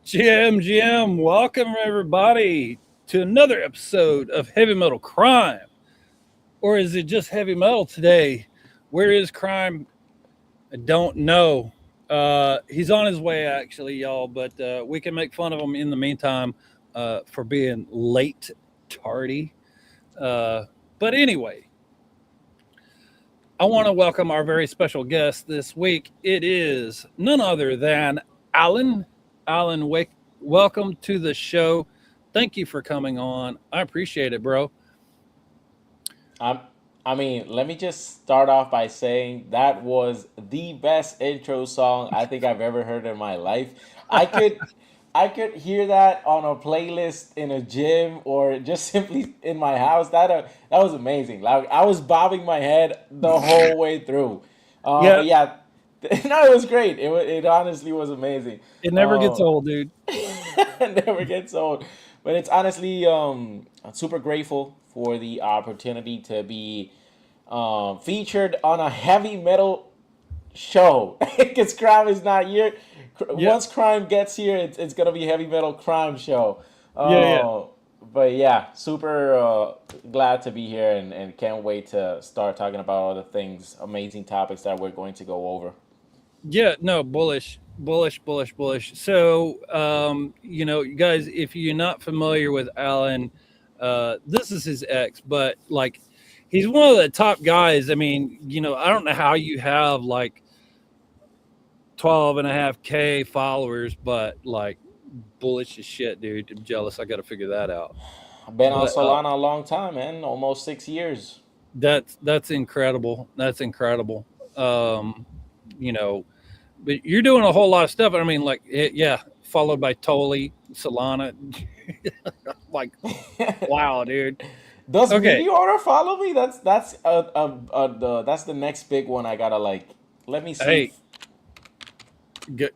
GM, welcome everybody to another episode of Heavy Metal Crime. Or is it just heavy metal today? Where is crime? I don't know. He's on his way, actually, y'all, but we can make fun of him in the meantime for being late, tardy. Uh, but anyway, I want to welcome our very special guest this week. It is none other than Alan. Alan, welcome to the show. Thank you for coming on. I appreciate it, bro. I'm, Let me just start off by saying that was the best intro song I think I've ever heard in my life. I could, I could hear that on a playlist in a gym or just simply in my house. That was amazing. Like I was bobbing my head the whole way through. Yeah, But yeah, no, it was great. It honestly was amazing. it never gets Uh, old, dude. never gets old. But it's honestly I'm super grateful for the opportunity to be featured on a heavy metal show. Because crime is not here. Yeah, Once crime gets here, it's gonna be heavy metal crime show. yeah. Uh, but yeah, super glad to be here and can't wait to start talking about all the things, amazing topics that we're going to go over. Yeah, no, bullish. So, you guys, if you're not familiar with Alan, this is his ex, but like, he's one of the top guys. I mean, I don't know how you have like 12.5K followers, but like, bullish as shit, dude. I'm jealous. I got to figure that out. I've been on But Solana a long time, man, almost 6 years. that's incredible. That's incredible. Um, you know, but you're doing a whole lot of stuff. I mean, like, yeah, followed by Toli, Solana. Like, wow, dude. Does Okay, Meteor follow me? That's the next big one I gotta like. Let me see. hey,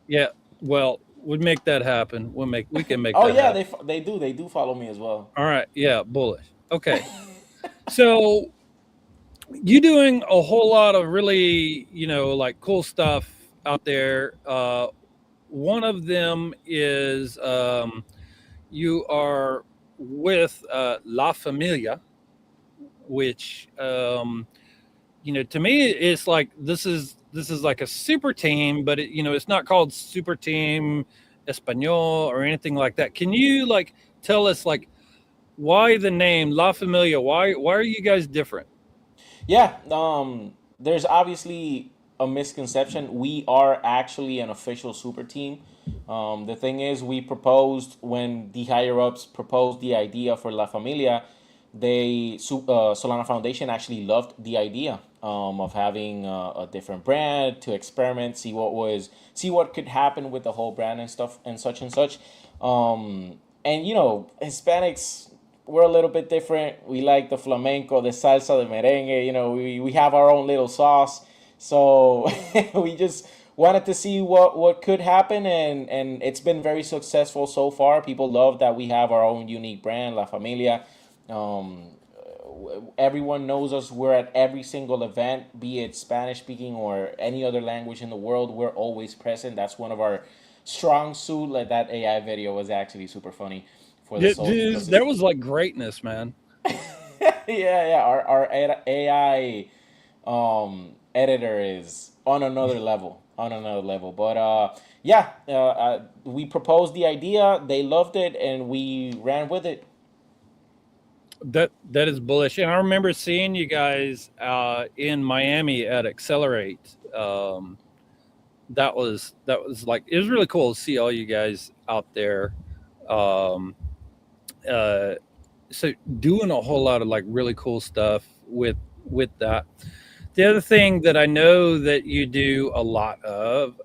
yeah. Well, we'll make that happen. We can make Oh that yeah, happen. they do follow me as well. All right, yeah, bullish. Okay, so you doing a whole lot of really, like cool stuff out there. One of them is you are with La Familia, which to me it's like this is like a super team, but it's not called Super Team Espanol or anything like that. Can you like tell us like why the name La Familia? Why are you guys different? Yeah, there's obviously a misconception. We are actually an official super team. The thing is, we proposed when the higher ups proposed the idea for La Familia. Solana Foundation actually loved the idea of having a different brand to experiment, see what could happen with the whole brand and stuff and such and such. And Hispanics, we're a little bit different. We like the flamenco, the salsa, the merengue. We have our own little sauce. So we just wanted to see what could happen, and it's been very successful so far. People love that we have our own unique brand, La Familia. Um, Everyone knows us. We're at every single event, be it Spanish speaking or any other language in the world. We're always present. That's one of our strong suit. Like that AI video was actually super funny for the Yeah, soldiers dude, because there was like greatness, man. yeah. Our AI editor is on another level, But yeah, we proposed the idea. They loved it, and we ran with it. That is bullish. And I remember seeing you guys in Miami at Accelerate. That was like it was really cool to see all you guys out there. Um, uh, so doing a whole lot of like really cool stuff with that. The other thing that I know that you do a lot of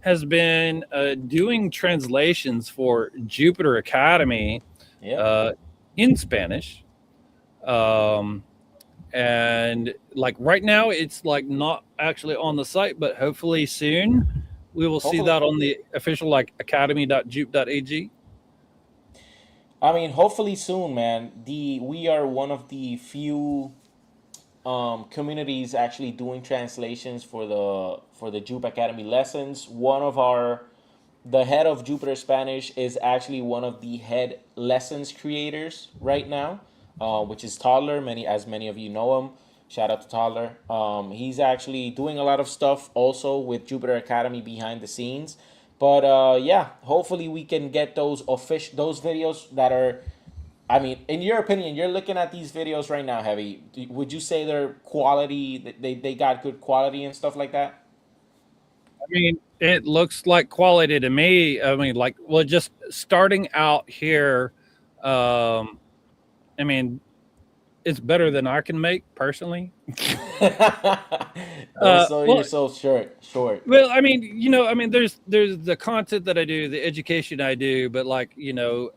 has been doing translations for Jupiter Academy Yep. uh, in Spanish. Um, and like right now, it's like not actually on the site, but hopefully soon we will see Hopefully, that on the official like academy.jupe.ag. hopefully soon, man. We are one of the few communities actually doing translations for the Jupe Academy lessons. One of our the head of Jupiter Spanish is actually one of the head lessons creators right now, which is Toddler. Many of you know him. Shout out to Toddler. He's actually doing a lot of stuff also with Jupiter Academy behind the scenes. But yeah, hopefully we can get those videos that are. I mean, in your opinion, you're looking at these videos right now, Heavy. Would you say they're quality? They got good quality and stuff like that? I mean, it looks like quality to me. I mean, like, well, just starting out here, um, I mean, it's better than I can make personally. Don't sell Well, yourself short. Short. well, I mean, I mean, there's the content that I do, the education I do, but like,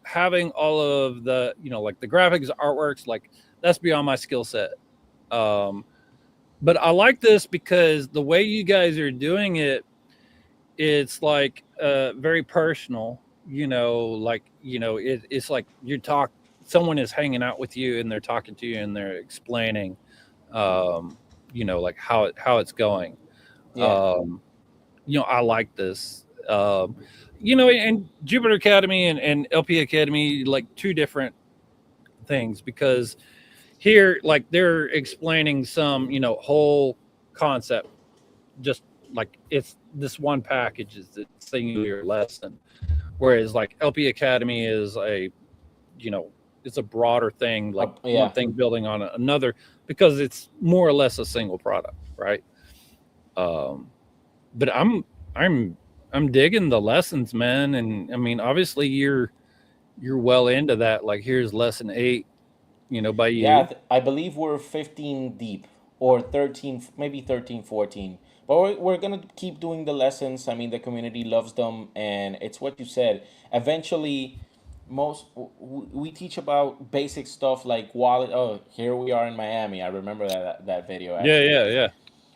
having all of the, like the graphics, artworks, like that's beyond my skill set. Um, but I like this because the way you guys are doing it, it's like very personal. Like it's like someone is hanging out with you and they're talking to you and they're explaining, like how it's going. Yeah. Um, I like this. And Jupiter Academy and LP Academy, like two different things, because here, like, they're explaining some, whole concept, just like it's this one package is the singular lesson. Whereas like LP Academy is you know, it's a broader thing, like one Yeah. thing building on another, because it's more or less a single product, right? Um, but I'm I'm digging the lessons, man. And I mean, obviously you're well into that. Like here's lesson 8, by Yeah, you. I believe we're 15 deep or 13, maybe 13, 14. But we're going to keep doing the lessons. I mean, the community loves them. And it's what you said. Eventually, we teach about basic stuff like wallet. Oh, here we are in Miami. I remember that video Yeah, actually, yeah, yeah.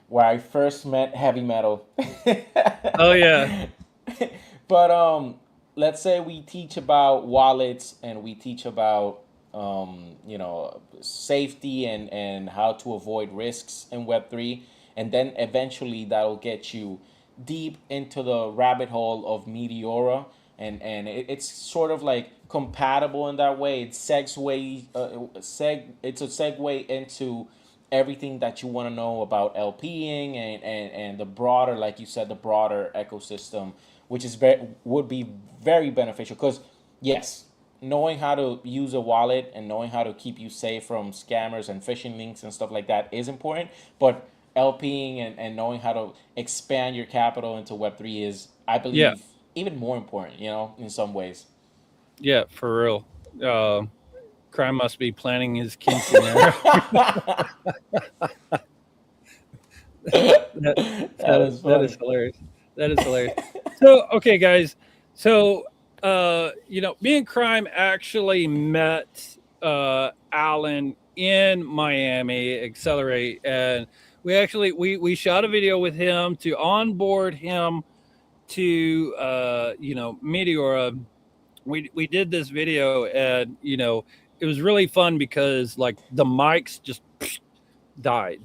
where I first met Heavy Metal. Oh yeah. But let's say we teach about wallets and we teach about safety and how to avoid risks in Web3, and then eventually that'll get you deep into the rabbit hole of Meteora, and it's sort of like compatible in that way. It's a segue into everything that you want to know about LPing and the broader, like you said, the broader ecosystem, which would be very beneficial. Because yes, knowing how to use a wallet and knowing how to keep you safe from scammers and phishing links and stuff like that is important. But LPing and knowing how to expand your capital into Web3 is, I Yeah. believe, even more important, in some ways. Yeah, for real. Crime must be planning his quinceanera. that, That is that is funny. hilarious. That is hilarious. So, okay, guys. So, me and Crime actually met Alan in Miami, Accelerate, and we shot a video with him to onboard him to Meteora. We did this video, and it was really fun because like the mics just died.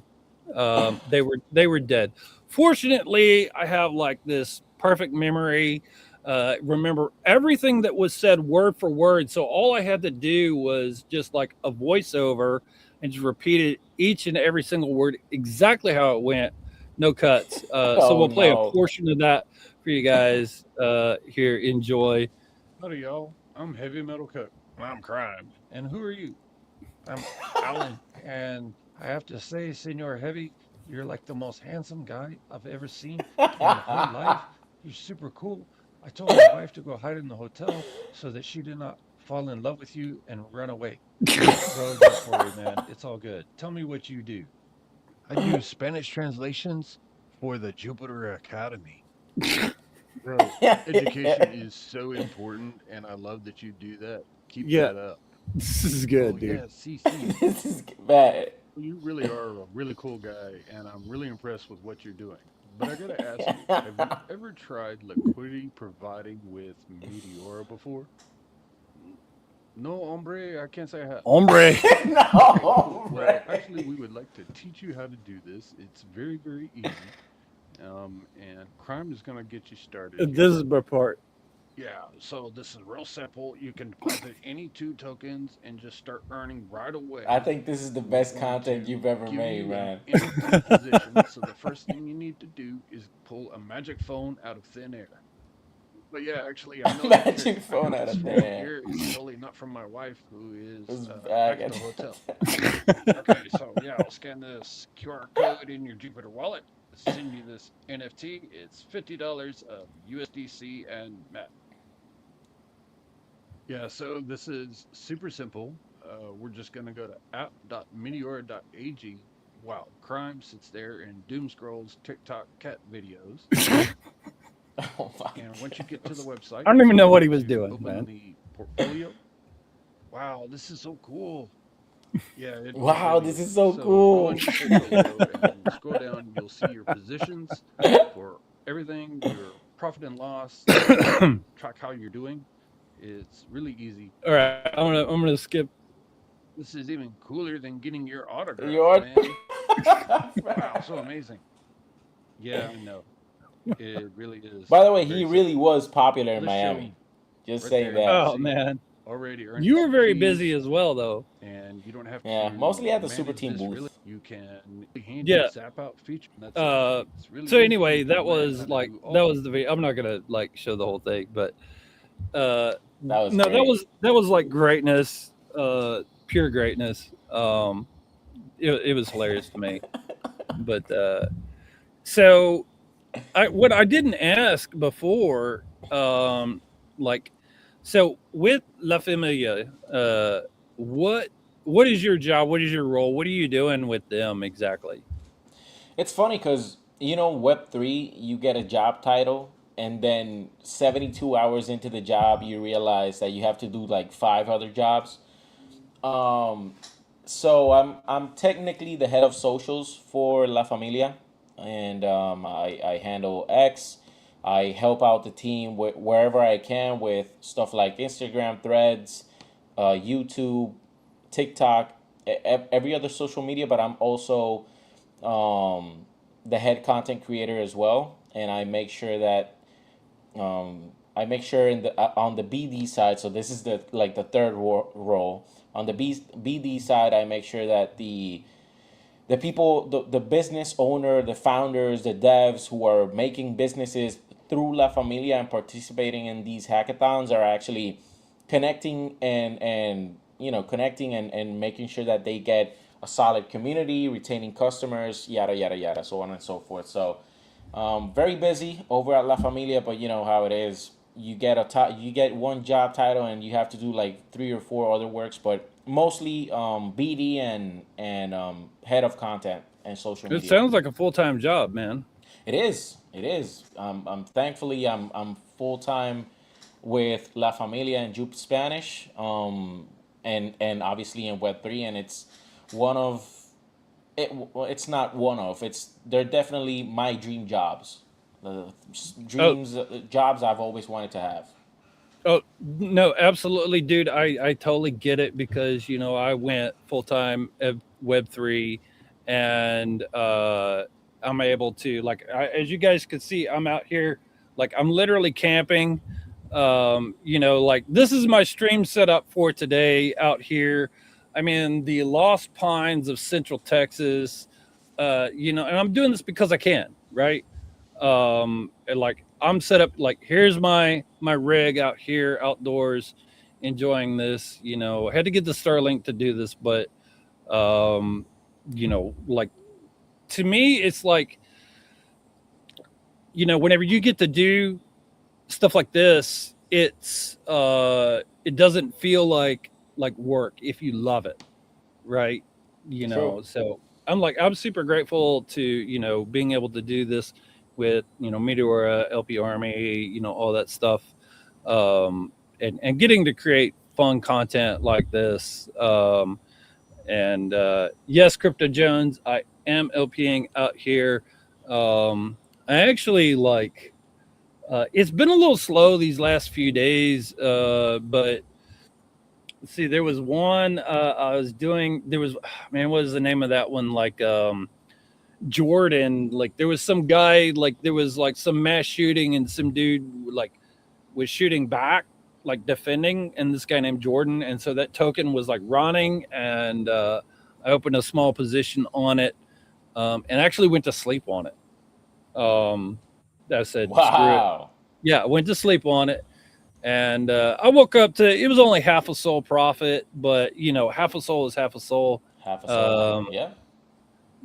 They were dead. Fortunately, I have like this perfect memory. Remember everything that was said word for word. So all I had to do was just like a voiceover and just repeated each and every single word exactly how it went. No cuts. So Oh we'll play a no. portion of that for you guys here. Enjoy. Howdy, y'all. I'm Heavy Metal Cook. I'm Crime. And who are you? I'm Alan. And I have to say, Senor Heavy, you're like the most handsome guy I've ever seen in my whole life. You're super cool. I told my wife to go hide in the hotel so that she did not fall in love with you and run away. Bro, don't worry, man. It's all good. Tell me what you do. I do Spanish translations for the Jupiter Academy. Bro, education is so important, and I love that you do that. Keep Yeah, that up. this is Oh, good, dude. yeah, CC. This is bad. You really are a really cool guy, and I'm really impressed with what you're doing. But I gotta ask you, have you ever tried liquidity providing with Meteora before? No, hombre, I can't say I have. Hombre. Okay, cool. No, Well, right. actually, we would like to teach you how to do this. It's very, very easy. And Crime is gonna get you started This here. is my part. Yeah, so this is real simple. You can deposit any 2 tokens and just start earning right I away. think this is the We're best going content to you've ever give made, you an man. NFT position. So the first thing you need to do is pull a magic phone out of thin air. But yeah, actually, I know that trick. Magic I phone got out this of thin phone air. here. It's totally not from my wife, who is This back bag. at the hotel. Okay, so yeah, I'll scan this QR code in your Jupiter wallet. Send you this NFT. It's $50 of USDC and Matt. Yeah, so this is super simple. We're just going to go to app.meteor.ag. Wow, crime sits there and doom scrolls TikTok cat videos. Oh my And once you get to the goodness. website, I don't even you're know what going he was to doing, open man. the portfolio. Wow, this is so cool. Yeah, it Wow, really this is is. so So go cool. on your portfolio and scroll down. You'll see your positions for everything, your profit and loss, track how you're doing. It's really easy. All right, I'm gonna skip. This is even cooler than getting your autograph, You're. man. Wow, so amazing. Yeah, I know. It really is By the way, he very really simple. was popular in Let's show Miami. Just right saying there. You that. Oh see man, already earning you were some very busy fees, as well, though. and you don't have Yeah, to mostly at the Super manage Team this booth. really. You can handy Yeah. zap out feature, and that's it. Uh. It's really So easy. anyway, You can that learn was how to like do that all. was the video. I'm not gonna like show the whole thing, but uh, That was no, great. that was like greatness, pure greatness. It was hilarious to me. But so what I didn't ask before, like, so with La Familia, what what is your job? What is your role? What are you doing with them exactly? It's funny because, Web3, you get a job title, and then 72 hours into the job, you realize that you have to do like five other jobs. Um, so I'm technically the head of socials for La Familia, and I handle X. I help out the team wherever I can with stuff like Instagram, Threads, YouTube, TikTok, every other social media. But I'm also um, the head content creator as well, and I make sure in the on the BD side. So this is the third role on the BD side. I make sure that the people, the business owner, the founders, the devs who are making businesses through La Familia and participating in these hackathons are actually connecting and making sure that they get a solid community, retaining customers, yada yada yada, so on and so forth. So very busy over at La Familia, but you know how it is. You get one job title and you have to do like three or four other works, but mostly BD and head of content and social It media. sounds like a full time job, man. It is. It is. I'm thankfully I'm full time with La Familia and Jupe Spanish, and obviously in Web3, and it's one of it. Well, it's not one of. They're definitely my dream jobs. The Oh, dreams jobs I've always wanted to have. oh no, absolutely, dude. I totally get it because I went full time at Web3, and I'm able to as you guys can see, I'm out here like I'm literally camping. Like this is my stream setup for today out here. I'm in the Lost Pines of Central Texas. And I'm doing this because I can, right? And like I'm set up like here's my rig out here outdoors enjoying this. I had to get the Starlink to do this, but um like to me it's like whenever you get to do stuff like this, it doesn't feel like work if you love it, right? True. So I'm super grateful to being able to do this with Meteora, LP Army, all that stuff, and getting to create fun content like this. And yes, Crypto Jones, I am LPing out here. I actually it's been a little slow these last few days, but let's see. There was one I was doing. There was man, what is the name of that one? Like Jordan. Like there was some guy. Like there was like some mass shooting and some dude like was shooting back, like defending, and this guy named Jordan, and so that token was like running, and I opened a small position on it, and actually went to sleep on it. Um, I said, screw it. Wow. Yeah, I went to sleep on it, and I woke up to it was only half a soul profit, but half a soul is half a soul. Half a soul. Um, Yeah.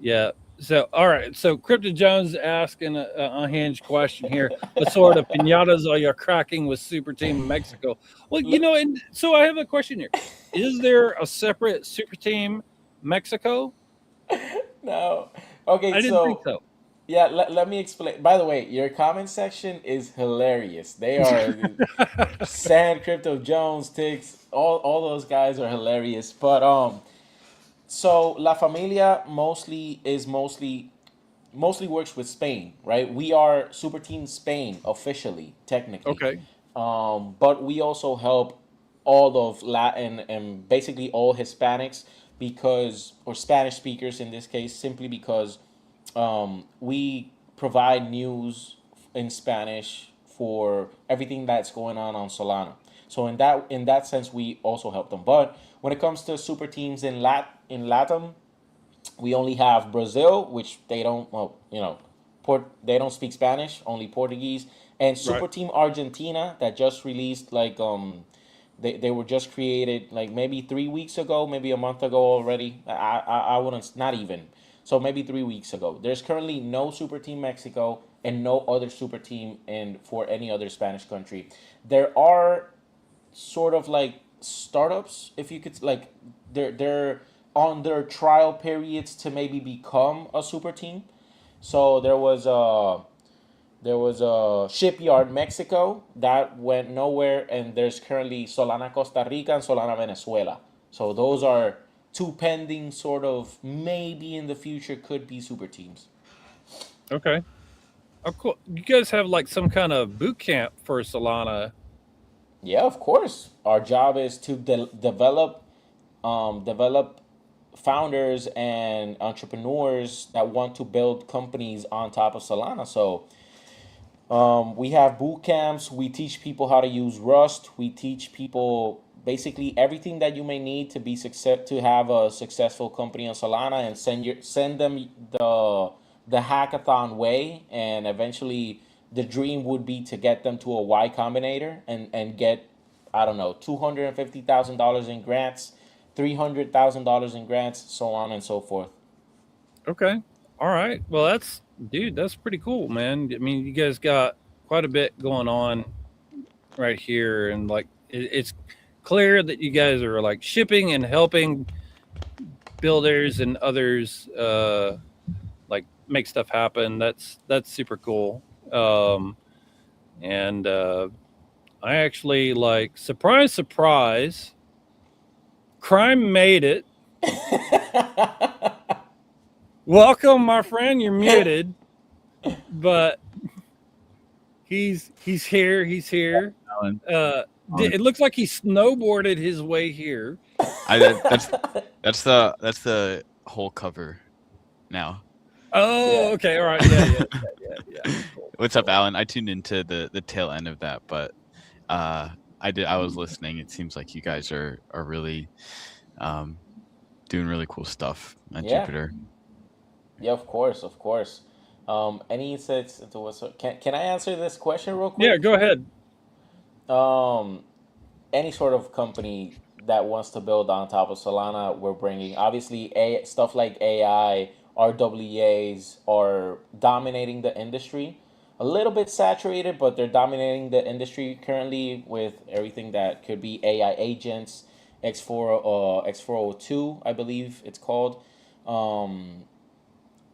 yeah. So, all right. So, Crypto Jones asking a unhinged question here. What sort of pinatas are you cracking with Super Team Mexico? Well, and so I have a question here. Is there a separate Super Team Mexico? No. Okay, I didn't think so so. yeah, let me explain. By the way, your comment section is hilarious. They are Sand, Crypto Jones, Ticks, all those guys are hilarious. But so La Familia mostly works with Spain, right? We are Super Team Spain officially, technically. Okay. But we also help all of Latin and basically all Hispanics or Spanish speakers in this case, simply because we provide news in Spanish for everything that's going on Solana. So in that sense, we also help them. But when it comes to super teams in Latam, we only have Brazil, which they don't they don't speak Spanish, only Portuguese, and Right. Super Team Argentina that just released they were just created like maybe 3 weeks ago, maybe a month ago already. I wouldn't, not even. So maybe 3 weeks ago. There's currently no Super Team Mexico and no other super team in for any other Spanish country. There are sort of like startups, if you could, like they're on their trial periods to maybe become a super team. So there was a Shipyard Mexico that went nowhere, and there's currently Solana Costa Rica and Solana Venezuela. So those are two pending, sort of maybe in the future could be super teams. Okay. Oh, cool. You guys have like some kind of boot camp for Solana. Yeah, of course. Our job is to develop founders and entrepreneurs that want to build companies on top of Solana. So we have boot camps. We teach people how to use Rust. We teach people basically everything that you may need to be to have a successful company on Solana, and send them the hackathon way. And eventually, the dream would be to get them to a Y Combinator and get, I don't know, $250,000 in grants, $300,000 in grants, so on and so forth. Okay. All right. Well, that's pretty cool, man. I mean, you guys got quite a bit going on right here, and like it's clear that you guys are like shipping and helping builders and others like make stuff happen. That's super cool. Um, and I actually like surprise, surprise, crime made it. Welcome, my friend. You're muted, but he's here. He's here. Alan. It looks like he snowboarded his way here. That's the whole cover now. Oh, Yeah. okay. All right. Yeah. Cool. What's up, Alan? I tuned into the tail end of that, but I was listening. It seems like you guys are really doing really cool stuff on Yeah. Jupiter. Yeah, of course, of course. Any insights into what's can I answer this question real quick? Yeah, go ahead. Any sort of company that wants to build on top of Solana, we're bringing. Obviously, stuff like AI, RWAs are dominating the industry. A little bit saturated, but they're dominating the industry currently with everything that could be AI agents, X402, I believe it's called. Um,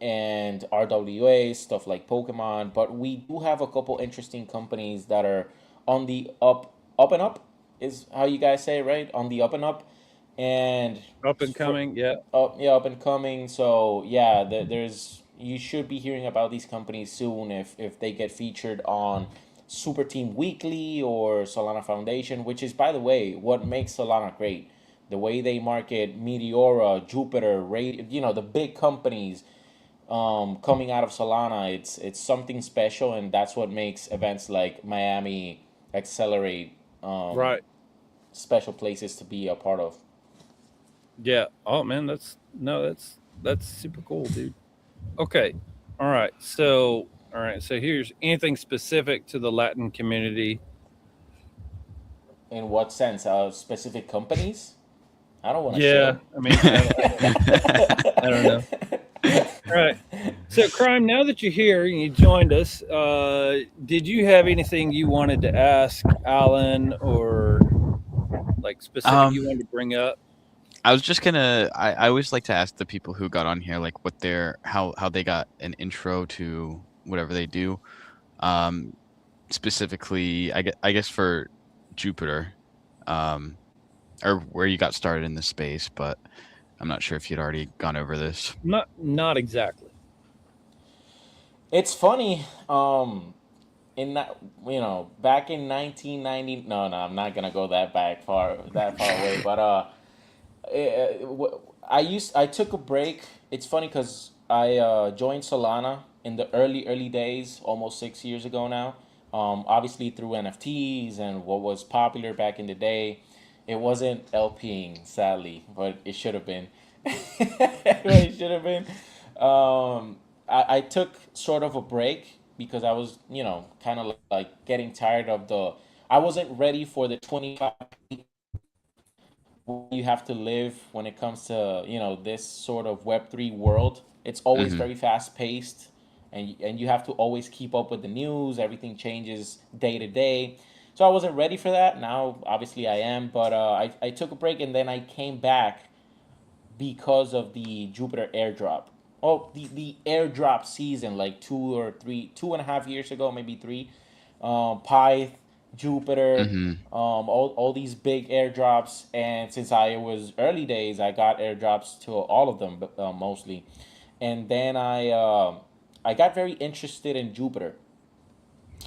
and RWA, stuff like Pokemon. But we do have a couple interesting companies that are on the up and up, is how you guys say it, right? On the up and up, and Up and coming. Yeah. up and coming. So yeah, there's you should be hearing about these companies soon if they get featured on Super Team Weekly or Solana Foundation, which is, by the way, what makes Solana great. The way they market Meteora, Jupiter, the big companies coming out of Solana, it's something special, and that's what makes events like Miami accelerate Right. special places to be a part of. Yeah. Oh man, that's super cool, dude. Okay. All right. So here's anything specific to the Latin community. In what sense? Specific companies? I don't want to Yeah. share. I mean, I don't know. All right. So, Crime, now that you're here and you joined us, did you have anything you wanted to ask Alan or like specific you um, wanted to bring up? I was just gonna. I always like to ask the people who got on here like what their how they got an intro to whatever they do. Um, Specifically, I guess for Jupiter, um, or where you got started in the space, but I'm not sure if you'd already gone over this. Not exactly. It's funny. In that, back in 1990. No, no, I'm not gonna go that far away. But I took a break. It's funny because I joined Solana in the early days, almost 6 years ago now. Obviously through NFTs and what was popular back in the day. It wasn't LPing, sadly, but it should have been. It should have been. I took sort of a break because I was, kind of like getting tired of the. I wasn't ready for the 25 you have to live when it comes to this sort of Web3 world. It's always Hmm. very fast paced, and you have to always keep up with the news. Everything changes day to day, so I wasn't ready for that. Now obviously I am, but I took a break and then I came back because of the Jupiter airdrop. Oh, the airdrop season, like 2.5 years ago, maybe three. Pyth, Jupiter, Hmm. all these big airdrops. And since I was early days, I got airdrops to all of them, mostly. And then I got very interested in Jupiter,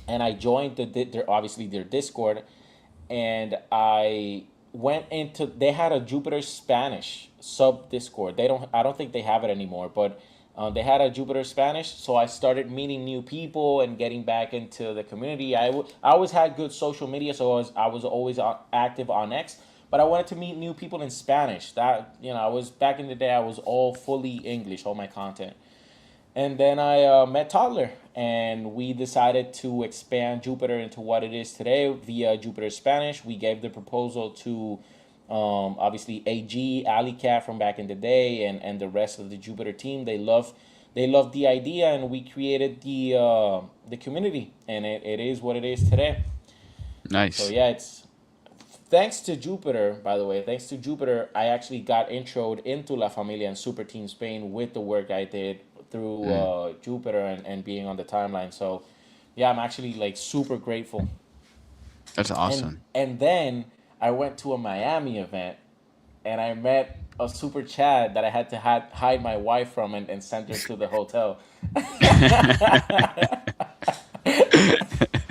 and I joined obviously their Discord, and I went into they had a Jupiter Spanish sub Discord. I don't think they have it anymore, but they had a Jupiter Spanish. So I started meeting new people and getting back into the community. I always had good social media, so I was always active on X. But I wanted to meet new people in Spanish. That I was back in the day. I was all fully English, all my content. And then I met Toddler, and we decided to expand Jupiter into what it is today via Jupiter Spanish. We gave the proposal to obviously AG, Alley Cat from back in the day, and the rest of the Jupiter team. They loved the idea, and we created the community, and it is what it is today. So Nice. yeah, it's thanks to Jupiter, by the way. Thanks to Jupiter, I actually got introed into La Familia and Super Team Spain with the work I did through Mm, Jupiter and being on the timeline. So, yeah, I'm actually like super grateful. that's And awesome. and then I went to a Miami event and I met a super Chad that I had to hide my wife from and sent her to the hotel.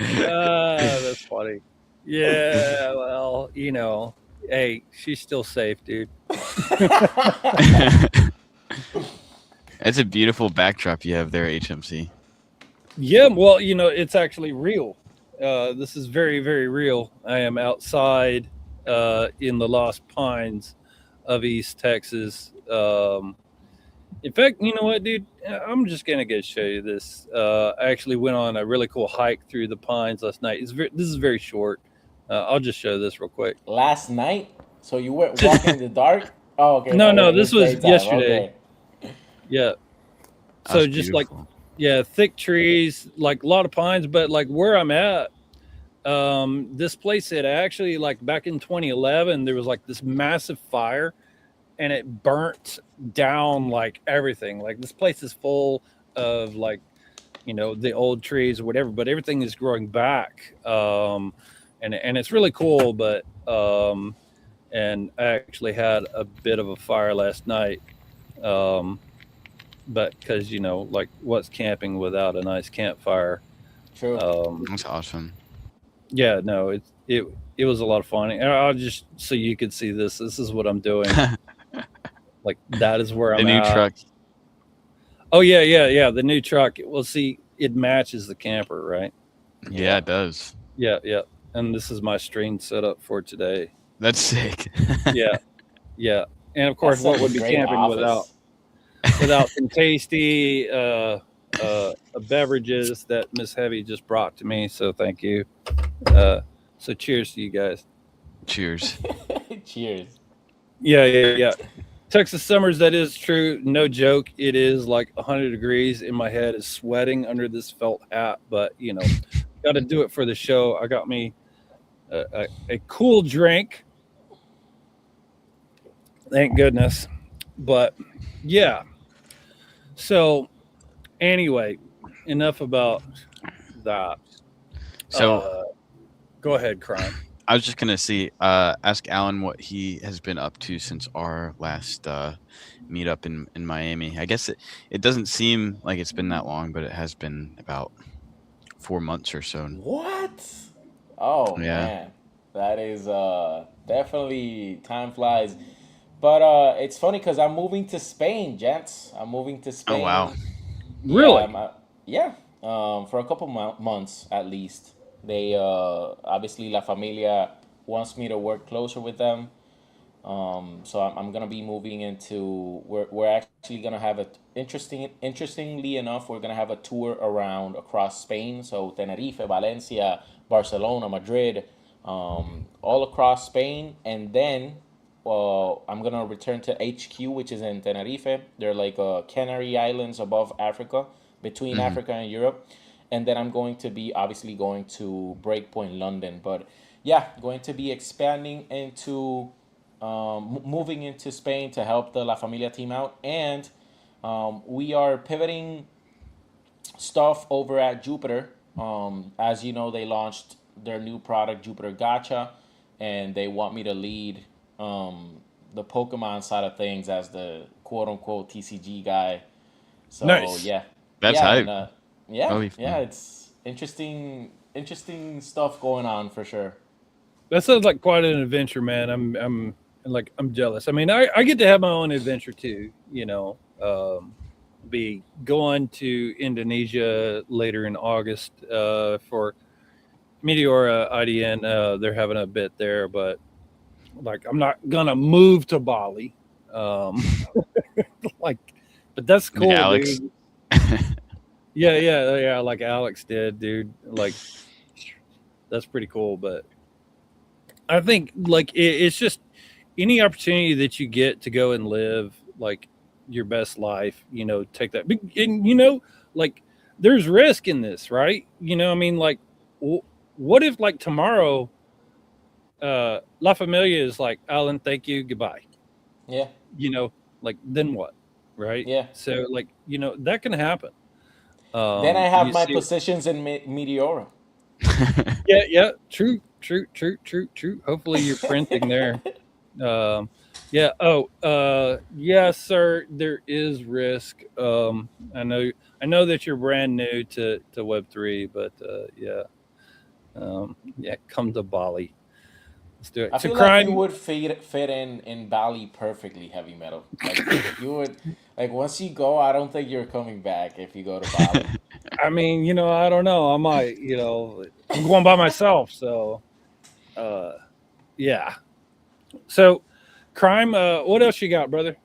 That's funny. Yeah, well, hey, she's still safe, dude. It's a beautiful backdrop you have there, HMC. Yeah, well, it's actually real. This is very, very real. I am outside in the Lost Pines of East Texas. In fact, you know what, dude? I'm just gonna go show you this. I actually went on a really cool hike through the pines last night. This is very short. I'll just show this real quick. Last night, so you went walking in the dark. Oh, okay, No, no, no, it this was was daytime. yesterday. Okay. Yeah. So That's just like, beautiful. yeah, thick trees, like a lot of pines, but like where I'm at, this place had actually like back in 2011, there was like this massive fire and it burnt down like everything. Like this place is full of like, the old trees or whatever, but everything is growing back. And it's really cool, but and I actually had a bit of a fire last night. Um, but because like what's camping without a nice campfire? True. Um, That's awesome. yeah, no, it was a lot of fun. And I'll just so you could see this. This is what I'm doing. Like that is where The I'm new at. truck. Oh yeah, yeah, yeah. The new truck. Well, see, it matches the camper, right? Yeah, Yeah. it does. Yeah, yeah. and this is my stream setup for today. That's sick. Yeah, yeah. And of course, That's what such a would be great camping without office. some tasty beverages that Miss Heavy just brought to me. So thank you. Uh, so cheers to you guys. Cheers. Cheers. Yeah, yeah, yeah. Texas summers, that is true. No joke. It is like 100 degrees in my head is sweating under this felt hat, but got to do it for the show. I got me a cool drink. Thank goodness. But yeah. So anyway, enough about that. So Uh, Go ahead, crime. I was just gonna ask Alan what he has been up to since our last meetup in Miami. I guess it doesn't seem like it's been that long, but it has been about 4 months or so. What? Oh Yeah. man, that is definitely time flies. But it's funny because I'm moving to Spain, gents. I'm moving to Oh wow. Spain. Yeah, Really? yeah. For a couple months at least. They obviously La Familia wants me to work closer with them. So I'm gonna be moving into. We're actually gonna have a interestingly enough, we're gonna have a tour around across Spain. So Tenerife, Valencia, Barcelona, Madrid, all across Spain, and then I'm gonna return to HQ, which is in Tenerife. They're like Canary Islands above Africa, between Hmm. Africa and Europe, and then I'm going to be obviously going to Breakpoint London. But yeah, going to be expanding into moving into Spain to help the La Familia team out, and we are pivoting stuff over at Jupiter. As you know, they launched their new product, Jupiter Gacha, and they want me to lead the Pokemon side of things as the quote unquote TCG guy. So Nice. yeah, That's yeah, and hype. yeah, That'll be yeah, fun. it's interesting stuff going on for sure. That sounds like quite an adventure, man. I'm jealous. I mean, I get to have my own adventure too. Be going to Indonesia later in August for Meteora IDN. They're having a bit there, but like I'm not gonna move to Bali. Um, like, but that's Like cool, Alex. dude. Yeah, yeah, yeah. Like Alex did, dude. Like that's pretty cool. But I think like it's just any opportunity that you get to go and live like your best life, take that. And like there's risk in this, right? I mean, like, what if like tomorrow, La Familia is like, Alan, thank you, goodbye. Yeah, Like then what, right? yeah. So like that can happen. Then I have You my see, positions in Meteora. yeah, yeah, true, true, true, true, true. Hopefully you're printing there. Um, yeah. Oh, yeah, sir. There is risk. I know that you're brand new to Web3, but yeah, yeah. Come to Bali. Let's do I it. So feel like you crime. would fit in Bali perfectly, heavy metal. Like you would, like once you go, I don't think you're coming back if you go to Bali. I mean, I don't know. I might. I'm going by myself, so uh, yeah. So crime. What else you got, brother?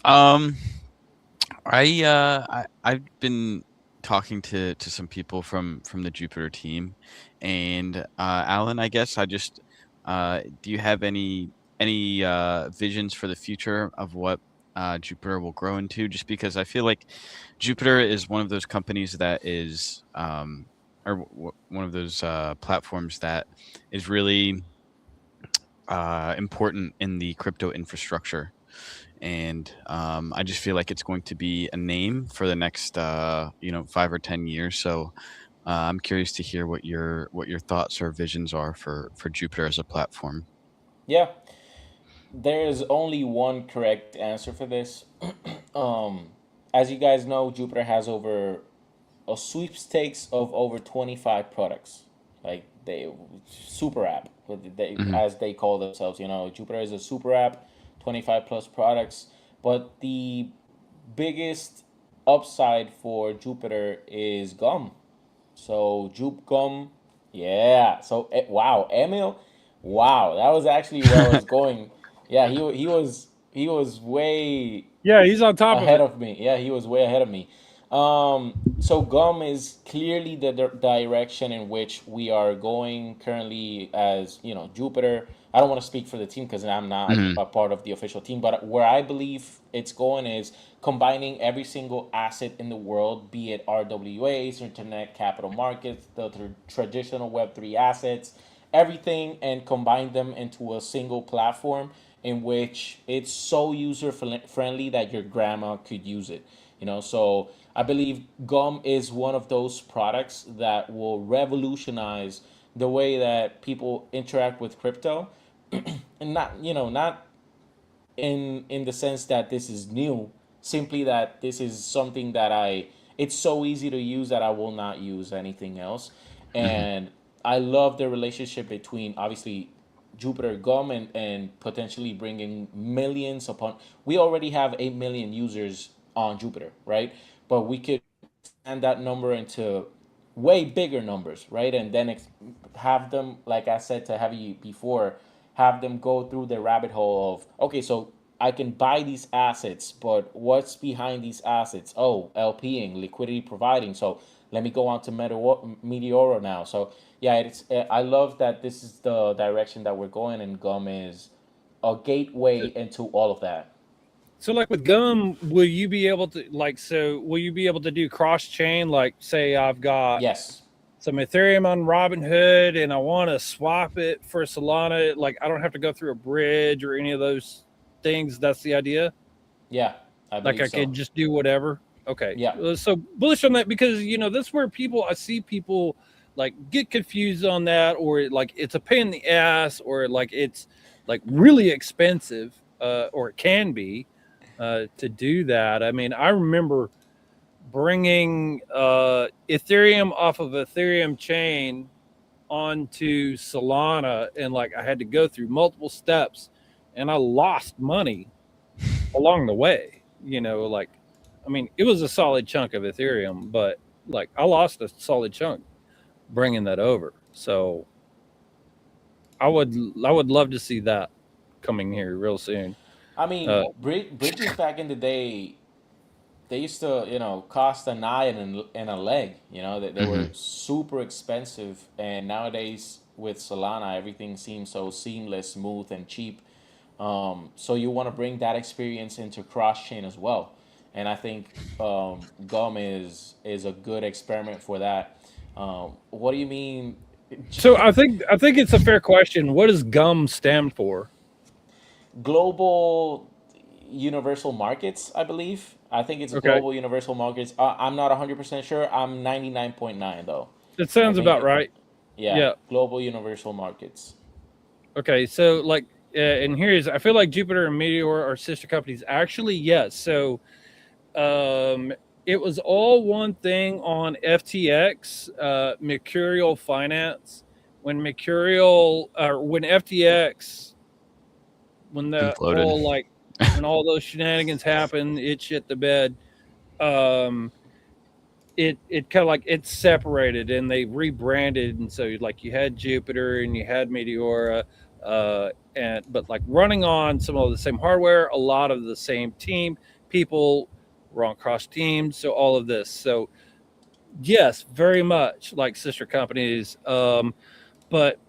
um, I've been talking to some people from the Jupiter team, and Alan, I guess I just do you have any visions for the future of what Jupiter will grow into? Just because I feel like Jupiter is one of those companies that is one of those platforms that is really important in the crypto infrastructure, and I just feel like it's going to be a name for the next 5 or 10 years. So I'm curious to hear what your thoughts or visions are for Jupiter as a platform. Yeah, there is only one correct answer for this. um, as you guys know, Jupiter has over a sweepstakes of over 25 products. Like they super app, Hmm. as they call themselves. Jupiter is a super app, 25 plus products. But the biggest upside for Jupiter is gum. So Jupe Gum, Yeah. So wow, Emil, wow, that was actually where I was going. Yeah, he was way Yeah, he's on top of ahead it. of me. Yeah, he was way ahead of me. So gum is clearly the direction in which we are going currently. As you know, Jupiter. I don't want to speak for the team because I'm not Hmm. a part of the official team. But where I believe it's going is combining every single asset in the world, be it RWAs, Internet Capital Markets, the traditional Web3 assets, everything, and combine them into a single platform in which it's so user friendly that your grandma could use it. So I believe gum is one of those products that will revolutionize the way that people interact with crypto, and not in the sense that this is new, simply that this is something that it's so easy to use that I will not use anything else. Hmm. And I love the relationship between, obviously, Jupiter Gum and potentially bringing millions upon. We already have 8 million users on Jupiter, right? But we could expand that number into way bigger numbers, right? And then have them, like I said to Heavy before, have them go through the rabbit hole of, okay, so I can buy these assets, but what's behind these assets? Oh, LPing, liquidity providing. So let me go on to Meteoro now. So yeah, I love that this is the direction that we're going, and Gum is a gateway into all of that. So like with Gum, will you be able to will you be able to do cross chain? Like say I've got Yes. some Ethereum on Robinhood and I want to swap it for Solana. Like I don't have to go through a bridge or any of those things. That's the idea. Yeah, I Like believe I so. could just do whatever. Okay. Yeah. So bullish on that because that's where I see people like get confused on that, or like it's a pain in the ass, or like it's like really expensive, or it can be, to do that. I mean, I remember bringing Ethereum off of Ethereum chain onto Solana, and like I had to go through multiple steps, and I lost money along the way. Like I mean, it was a solid chunk of Ethereum, but like I lost a solid chunk bringing that over. So I would I would love to see that coming here real soon. I Uh, mean, bridges back in the day, they used to, cost an eye and a leg. They were Hmm. super expensive, and nowadays with Solana, everything seems so seamless, smooth, and cheap. So you want to bring that experience into cross chain as well, and I think Gum is a good experiment for that. What do you mean? so I think it's a fair question. What does GUM stand for? Global universal markets, I believe. I think it's Okay, global universal markets. I'm not 100% sure. I'm 99.9 though. it I sounds think about right. yeah, Yeah. global universal markets. Okay. So like, and here's I feel like Jupiter and Meteor are sister companies. Actually, yes. So um, it was all one thing on FTX, Mercurial Finance. When FTX, when the Imploded. whole like when all those shenanigans happened, it shit the bed. Um, it kind of like it's separated and they rebranded, and so like you had Jupiter and you had Meteora, and but like running on some of the same hardware, a lot of the same team people were on cross teams, so all of this. So yes, very much like sister companies. But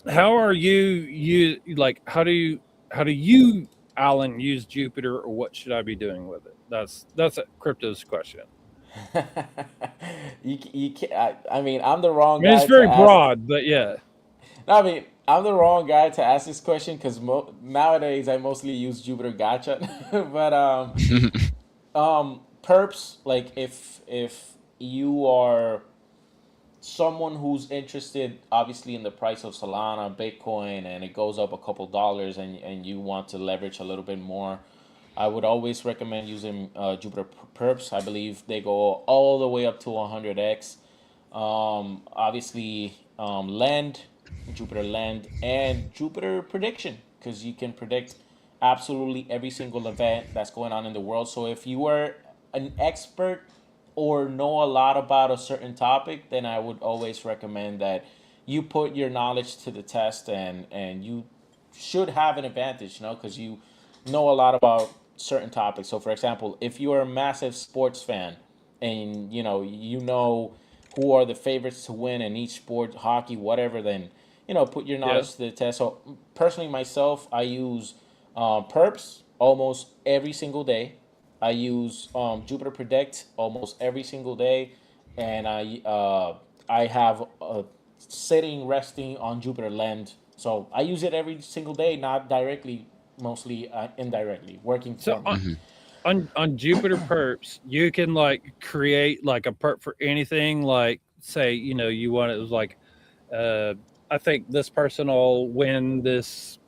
how are you like how do you Alan use Jupiter, or what should I be doing with it? That's a crypto's question. You can't, I mean, I'm the wrong I mean, it's guy to very ask. broad, but yeah. No, I mean, I'm the wrong guy to ask this question because nowadays I mostly use Jupiter Gacha. But perps, like if you are someone who's interested, obviously, in the price of Solana, Bitcoin, and it goes up a couple dollars, and you want to leverage a little bit more, I would always recommend using Jupiter Perps. I believe they go all the way up to 100x. Obviously, Land, Jupiter Land, and Jupiter Prediction, because you can predict absolutely every single event that's going on in the world. So if you are an expert or know a lot about a certain topic, then I would always recommend that you put your knowledge to the test, and you should have an advantage, because you know a lot about certain topics. So, for example, if you are a massive sports fan and you know who are the favorites to win in each sport, hockey, whatever, then put your Yeah. knowledge to the test. So, personally, myself, I use perps almost every single day. I use Jupiter Predict almost every single day, and I have sitting resting on Jupiter Lend. So I use it every single day, not directly, mostly indirectly, working So for me. on Jupiter perps, you can like create like a perp for anything. Like say, you want it was like, uh, I think this person will win this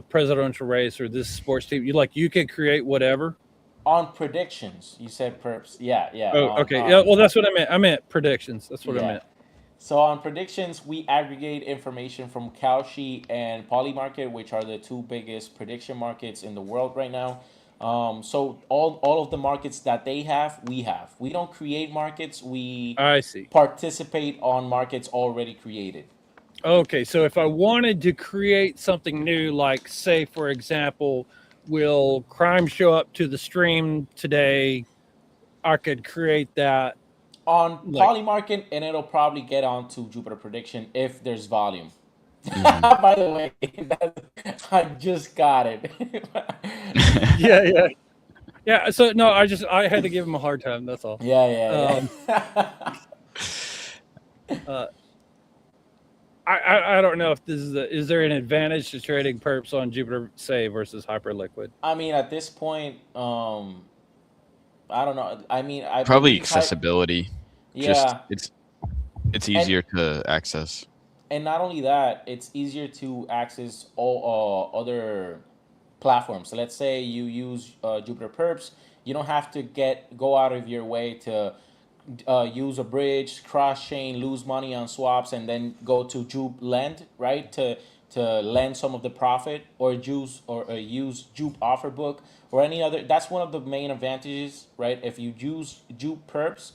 presidential race or this sports team. You could create whatever. On predictions, you said perps. Yeah, yeah. Oh, okay. Yeah. Well, that's what I meant. I meant predictions. That's what I Yeah. meant. So on predictions, we aggregate information from Kalshi and Polymarket, which are the two biggest prediction markets in the world right now. So all of the markets that they have, we have. We don't create markets. We I see. participate on markets already created. Okay, so if I wanted to create something new, like say for example, will crime show up to the stream today? I could create that. On Like, Polymarket, and it'll probably get onto Jupiter Prediction if there's volume. Mhm. By the way, I just got it. yeah, yeah, yeah. So no, I had to give him a hard time. That's all. Yeah, yeah, Um, yeah. uh, I don't know if this is there an advantage to trading perps on Jupiter say versus Hyperliquid? I mean, at this point, I don't know. I mean, I Probably believe accessibility. Just yeah, it's and easier to access. not only that, it's easier to access all other platforms. So let's say you use Jupiter Perps, you don't have to go out of your way to use a bridge, cross chain, lose money on swaps, and then go to Jupe Lend, right? To lend some of the profit, or use Jupe Offer Book or any other. That's one of the main advantages, right? If you use Jupe Perps,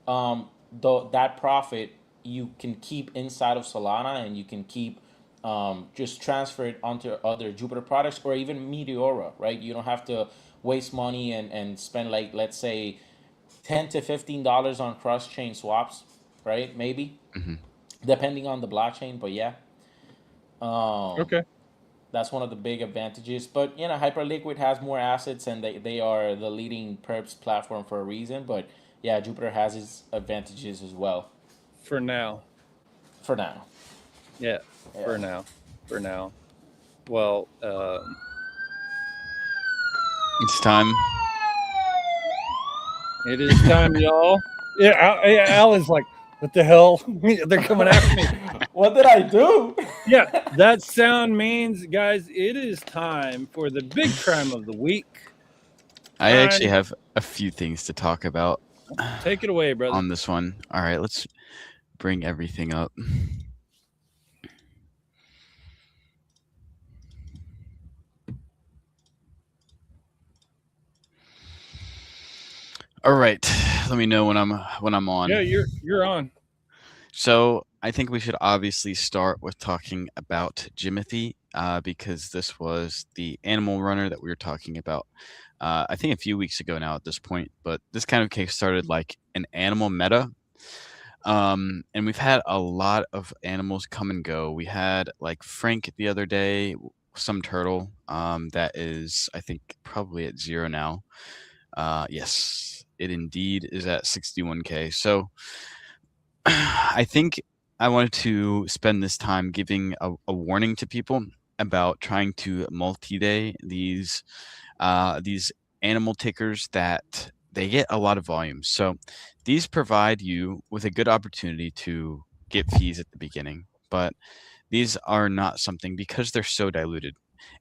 that profit you can keep inside of Solana, and you can keep just transfer it onto other Jupiter products or even Meteora, right? You don't have to waste money and spend, like, let's say $10 to $15 on cross chain swaps, right? Maybe Hmm. depending on the blockchain, but yeah, um, Okay. that's one of the big advantages. But Hyperliquid has more assets, and they are the leading perps platform for a reason. But yeah, Jupiter has its advantages as well For now. for now. Yeah. Yeah. For now. For now. Well, It's time. it is time, y'all. Yeah, Al is like, what the hell? They're coming after me. What did I do? Yeah, that sound means, guys, it is time for the big crime of the week. I actually Crime, have a few things to talk about take it away, brother. on this one. All right, let's bring everything up. All right, let me know when I'm on. Yeah, you're on. So I think we should obviously start with talking about Jimothy, because this was the animal runner that we were talking about. I think a few weeks ago now at this point, but this kind of case started like an animal meta. And we've had a lot of animals come and go. We had like Frank the other day, some turtle, that is, I think, probably at 0 now. Yes, it indeed is at 61K. So I think I wanted to spend this time giving a warning to people about trying to multi-day these animal tickers that they get a lot of volume. So these provide you with a good opportunity to get fees at the beginning, but these are not something, because they're so diluted,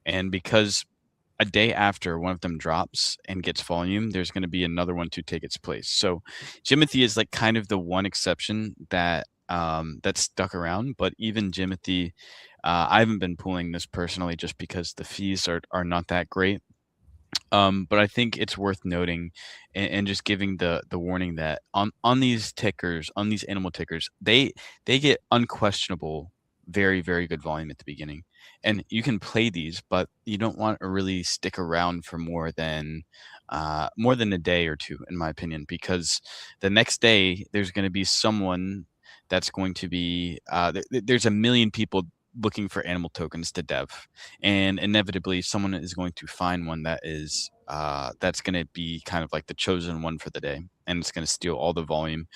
and because a day after one of them drops and gets volume, there's going to be another one to take its place. So Jimothy is like kind of the one exception that stuck around. But even Jimothy, I haven't been pulling this personally just because the fees are not that great. But I think it's worth noting and just giving the warning that on these tickers, on these animal tickers, they get unquestionable, very, very good volume at the beginning. And you can play these, but you don't want to really stick around for more than a day or two, in my opinion, because the next day there's going to be someone that's going to be there's a million people looking for animal tokens to dev, and inevitably someone is going to find one that's going to be kind of like the chosen one for the day, and it's going to steal all the volume,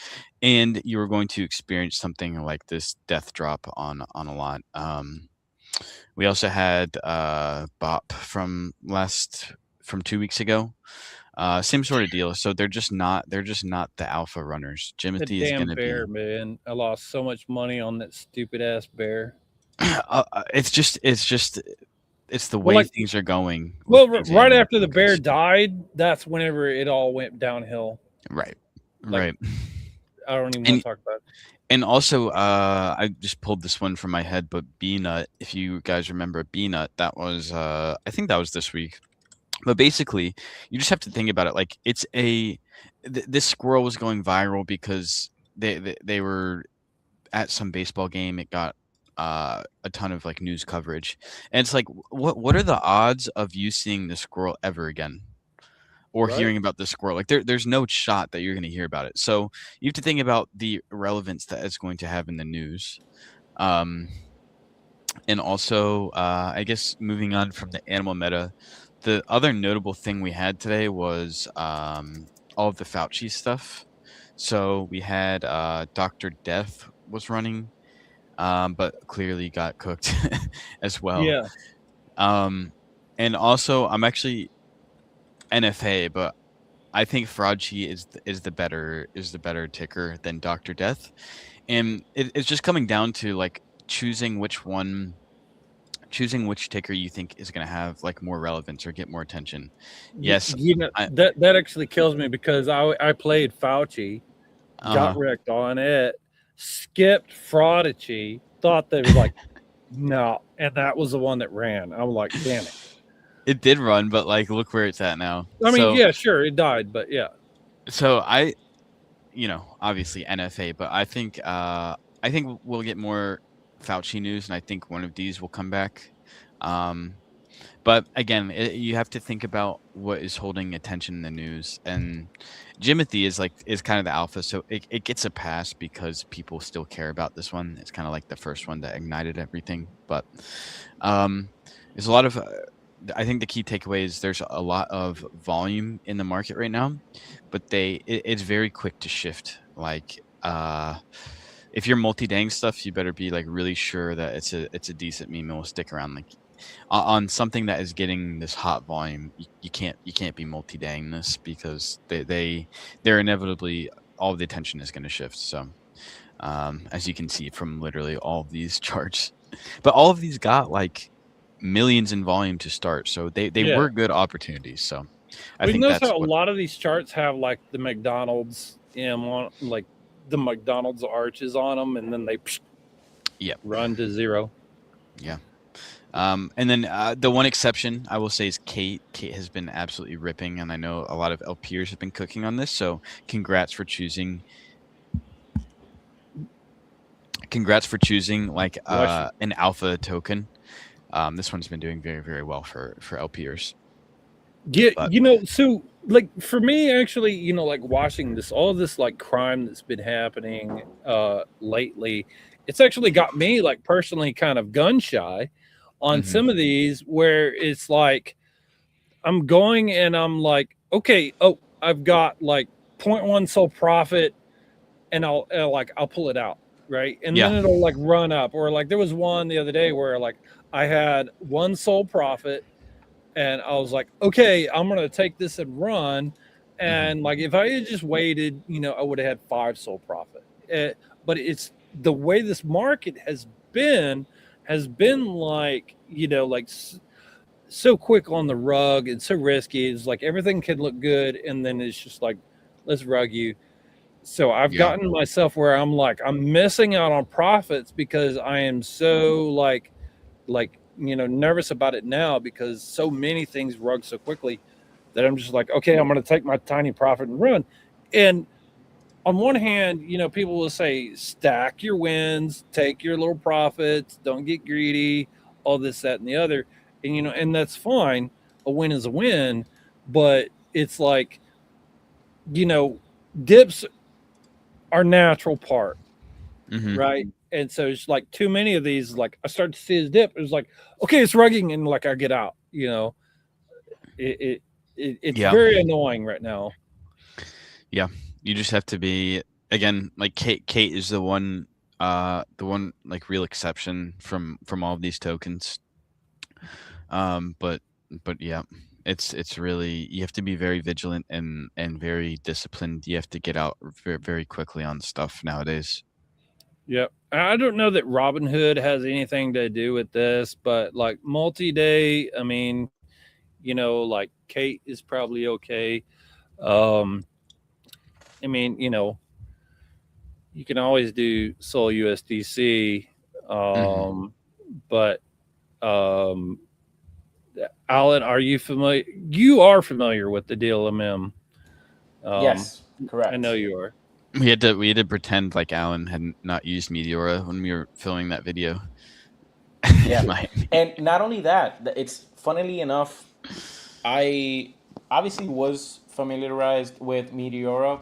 and you're going to experience something like this death drop on a lot. We also had Bop from 2 weeks ago. Same sort of deal. So they're just not the alpha runners. The Jimothy is damn going to be bear, man. I lost so much money on that stupid ass bear. it's the Well, way like, things are going with well, these right animal after the bear tokens. died, that's whenever it all went downhill. Right. Like, Right. I don't even want And to talk about it. and also I just pulled this one from my head, but Beanut, if you guys remember Beanut, that was I think that was this week. But basically, you just have to think about it like this squirrel was going viral because they were at some baseball game. It got a ton of like news coverage, and it's like, what are the odds of you seeing the squirrel ever again, or Right? hearing about the squirrel? Like there's no shot that you're going to hear about it. So you have to think about the relevance that it's going to have in the news. Um, and also, I guess moving on from the animal meta, the other notable thing we had today was all of the Fauci stuff. So we had Dr. Death was running, but clearly got cooked as well. Yeah. And also, I'm actually NFA, but I think Fraudchi is the better ticker than Dr. Death, and it's just coming down to like choosing which ticker you think is going to have like more relevance or get more attention. Yes, You know, I that actually kills me because I played Fauci, got uh wrecked on it, skipped Fraudici, thought they was like, no, and that was the one that ran. I'm like, damn it. it did run, but like look where it's at now. I mean, So yeah, sure, it died, but yeah. I obviously NFA, but I think we'll get more Fauci news, and I think one of these will come back. Um, but again, you have to think about what is holding attention in the news, and Jimothy is kind of the alpha, so it gets a pass because people still care about this one. It's kind of like the first one that ignited everything, but there's a lot of. I think the key takeaway is there's a lot of volume in the market right now, but it's very quick to shift. Like if you're multi-dang stuff, you better be like really sure that it's a decent meme and will stick around. Like on something that is getting this hot volume, you can't be multi-dang this because they're inevitably all the attention is going to shift. So as you can see from literally all of these charts, but all of these got like millions in volume to start, so they Yeah. were good opportunities. So I We've think noticed that's how a what. lot of these charts have like the McDonald's M on, like the McDonald's arches on them, and then they Yep. run to zero. Yeah. And then the one exception I will say is Kate. Kate has been absolutely ripping, and I know a lot of LPers have been cooking on this. So congrats for choosing. Congrats for choosing like an alpha token. This one's been doing very, very well for LPers. Yeah, But so like for me, actually, like watching all this like crime that's been happening lately, it's actually got me like personally kind of gun shy on Mhm. some of these where it's like I'm going and I'm like, okay, I've got like 0.1 soul profit, and I'll pull it out, right? And Yeah. then it'll like run up. Or like there was one the other day where like I had 1 soul profit, and I was like, okay, I'm gonna take this and run. And like if I had just waited, I would have had 5 soul profit. But it's the way this market has been like, like so quick on the rug and so risky. It's like everything can look good, and then it's just like, let's rug you. So I've Yeah. gotten myself where I'm like, I'm missing out on profits because I am so like nervous about it now because so many things rug so quickly. that I'm just like, okay, I'm going to take my tiny profit and run. And on one hand, people will say stack your wins, take your little profits, don't get greedy, all this, that, and the other. And, and that's fine. A win is a win, but it's like, you know, dips are natural part, Hmm. right? And so it's like too many of these, like I start to see his dip. It's like, okay, it's rugging, and like I get out, it, it's Yeah. very annoying right now. Yeah. You just have to be, again, like Kate is the one like real exception from all of these tokens. But yeah, it's really, you have to be very vigilant and very disciplined. You have to get out very, very quickly on stuff nowadays. Yep. I don't know that Robinhood has anything to do with this, but like multi-day, I mean, like Kate is probably okay. Um, I mean, you can always do Sol USDC, Hmm. but um, Alan, are you familiar? You are familiar with the DLMM. Um, Yes, I know correct. you are. We had to pretend like Alan had not used Meteora when we were filming that video. Yeah, In Miami. and not only that, it's funnily enough, I obviously was familiarized with Meteora,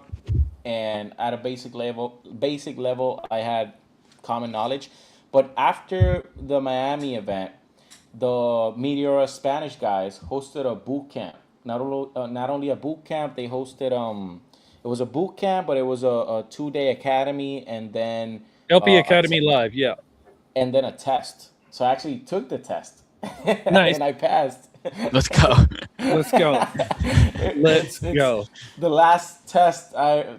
and at a basic level, I had common knowledge. But after the Miami event, the Meteora Spanish guys hosted a boot camp. Not only a boot camp, they hosted it was a boot camp, but it was a 2 day academy, and then LP uh, a Academy Live. Yeah. and then a test. So I actually took the test Nice. and I passed. Let's go. Let's go. Let's It's go. the last test I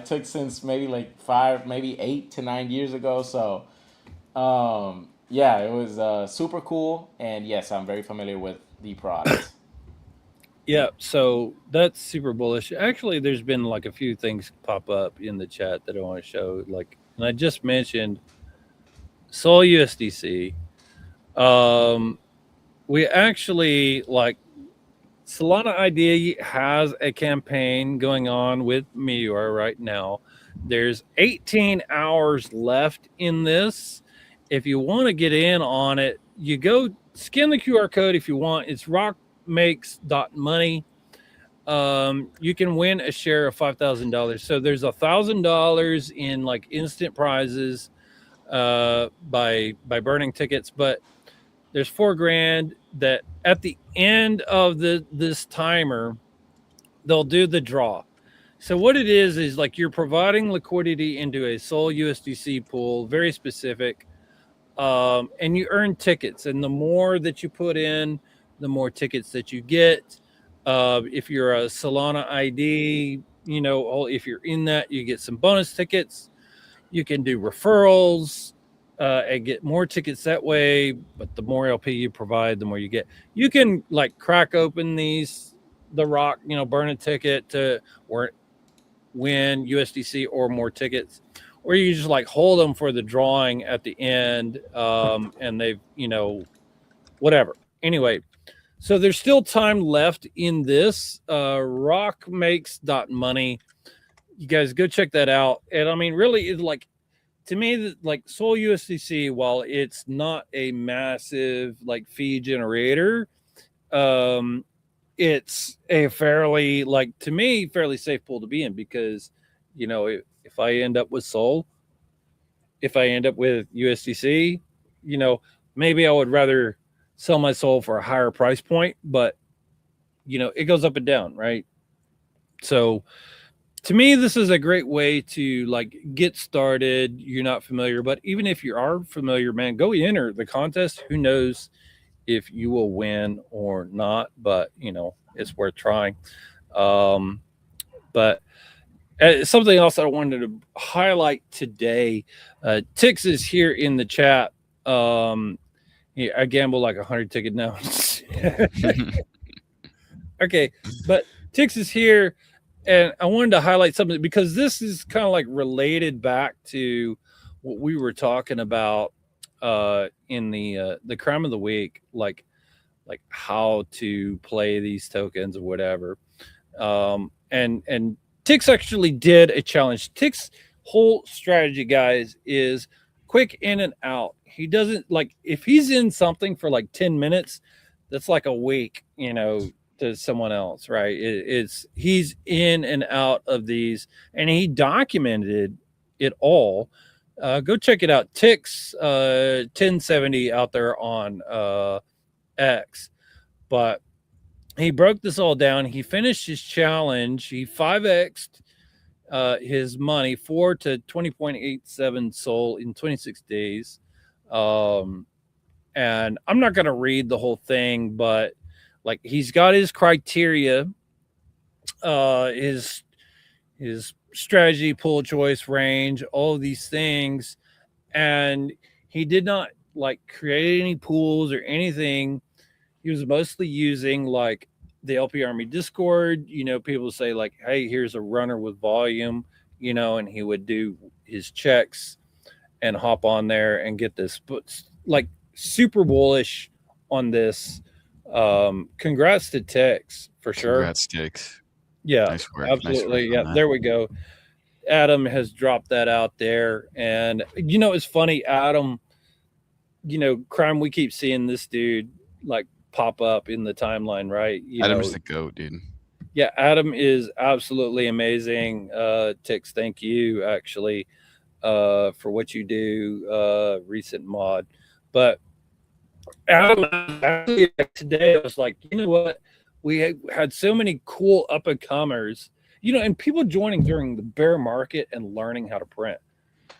took since maybe like 5, maybe 8 to 9 years ago. So yeah, it was super cool, and yes, I'm very familiar with the product. Yeah, so that's super bullish. Actually, there's been like a few things pop up in the chat that I want to show. Like, and I just mentioned Sol USDC. Um, we actually like Solana ID has a campaign going on with Meteor right now. There's 18 hours left in this. If you want to get in on it, you go scan the QR code if you want. It's rockmakes.money. You can win a share of $5,000. So there's $1,000 in like instant prizes by burning tickets, but there's 4 grand that at the end of this timer they'll do the draw. So what it is like you're providing liquidity into a Sol USDC pool, very specific, and you earn tickets. And the more that you put in, the more tickets that you get. If you're a Solana ID, if you're in that, you get some bonus tickets. You can do referrals and get more tickets that way. But the more LP you provide, the more you get. You can like crack open the rock, burn a ticket to win USDC or more tickets, or you just like hold them for the drawing at the end, and they've whatever. Anyway, so there's still time left in this. Rockmakes.money. You guys go check that out. And I mean, really, it's like to me, like Sol USDC, while it's not a massive like fee generator, um, it's a fairly like to me fairly safe pool to be in because if I end up with Sol, if I end up with USDC, maybe I would rather sell my Sol for a higher price point, but it goes up and down, right? So to me, this is a great way to like get started. You're not familiar, but even if you are familiar, man, go enter the contest. Who knows if you will win or not? But it's worth trying. But something else that I wanted to highlight today, Tix is here in the chat. Yeah, I gamble like 100 ticket now. Okay, but Tix is here, and I wanted to highlight something because this is kind of like related back to what we were talking about in the crime of the week. Like like how to play these tokens or whatever. And Tick's actually did a challenge. Tick's whole strategy, guys, is quick in and out. He doesn't like if he's in something for like 10 minutes, that's like a week, to someone else, right? It's he's in and out of these, and he documented it all. Go check it out. Tick's 1070 out there on X. But he broke this all down. He finished his challenge. He 5x'd his money, 4 to 20.87 soul in 26 days. Um, and I'm not going to read the whole thing, but like he's got his criteria, his strategy, pull choice, range, all of these things, and he did not like create any pools or anything. He was mostly using like the LP Army Discord. People say like, "Hey, here's a runner with volume," and he would do his checks and hop on there and get this. But like super bullish on this. Congrats to Tex for sure. Congrats, Ticks. Yeah, Nice work. absolutely. Nice work Yeah, on that. there we go. Adam has dropped that out there, and it's funny, Adam. Crime. We keep seeing this dude like pop up in the timeline, right? Adam's the GOAT, dude. Yeah, Adam is absolutely amazing. Tix, thank you actually for what you do. Recent mod, but Adam actually today I was like, you know what? We had so many cool up and comers, and people joining during the bear market and learning how to print.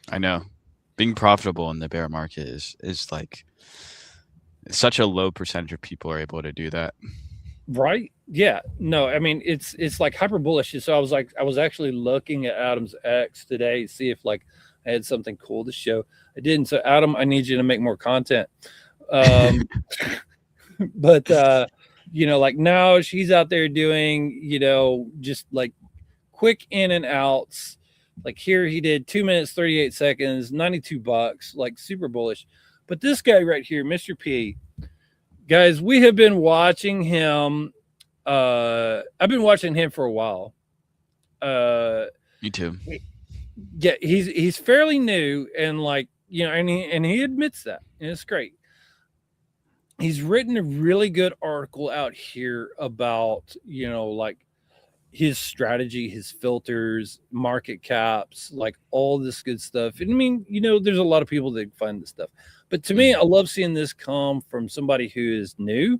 I know. Being profitable in the bear market is like such a low percentage of people are able to do that. Right? Yeah. No, I mean it's like hyper bullish. So I was actually looking at Adam's X today to see if like I had something cool to show. I didn't. So Adam, I need you to make more content. Um but like now she's out there doing, just like quick in and outs. Like here he did 2 minutes 38 seconds, $92, like super bullish. But this guy right here, Mr. P, guys, we have been watching him. I've been watching him for a while. Me too. Yeah, he's fairly new, and like and he admits that, and it's great. He's written a really good article out here about like his strategy, his filters, market caps, like all this good stuff. And I mean, there's a lot of people that find this stuff, but to me, I love seeing this come from somebody who is new.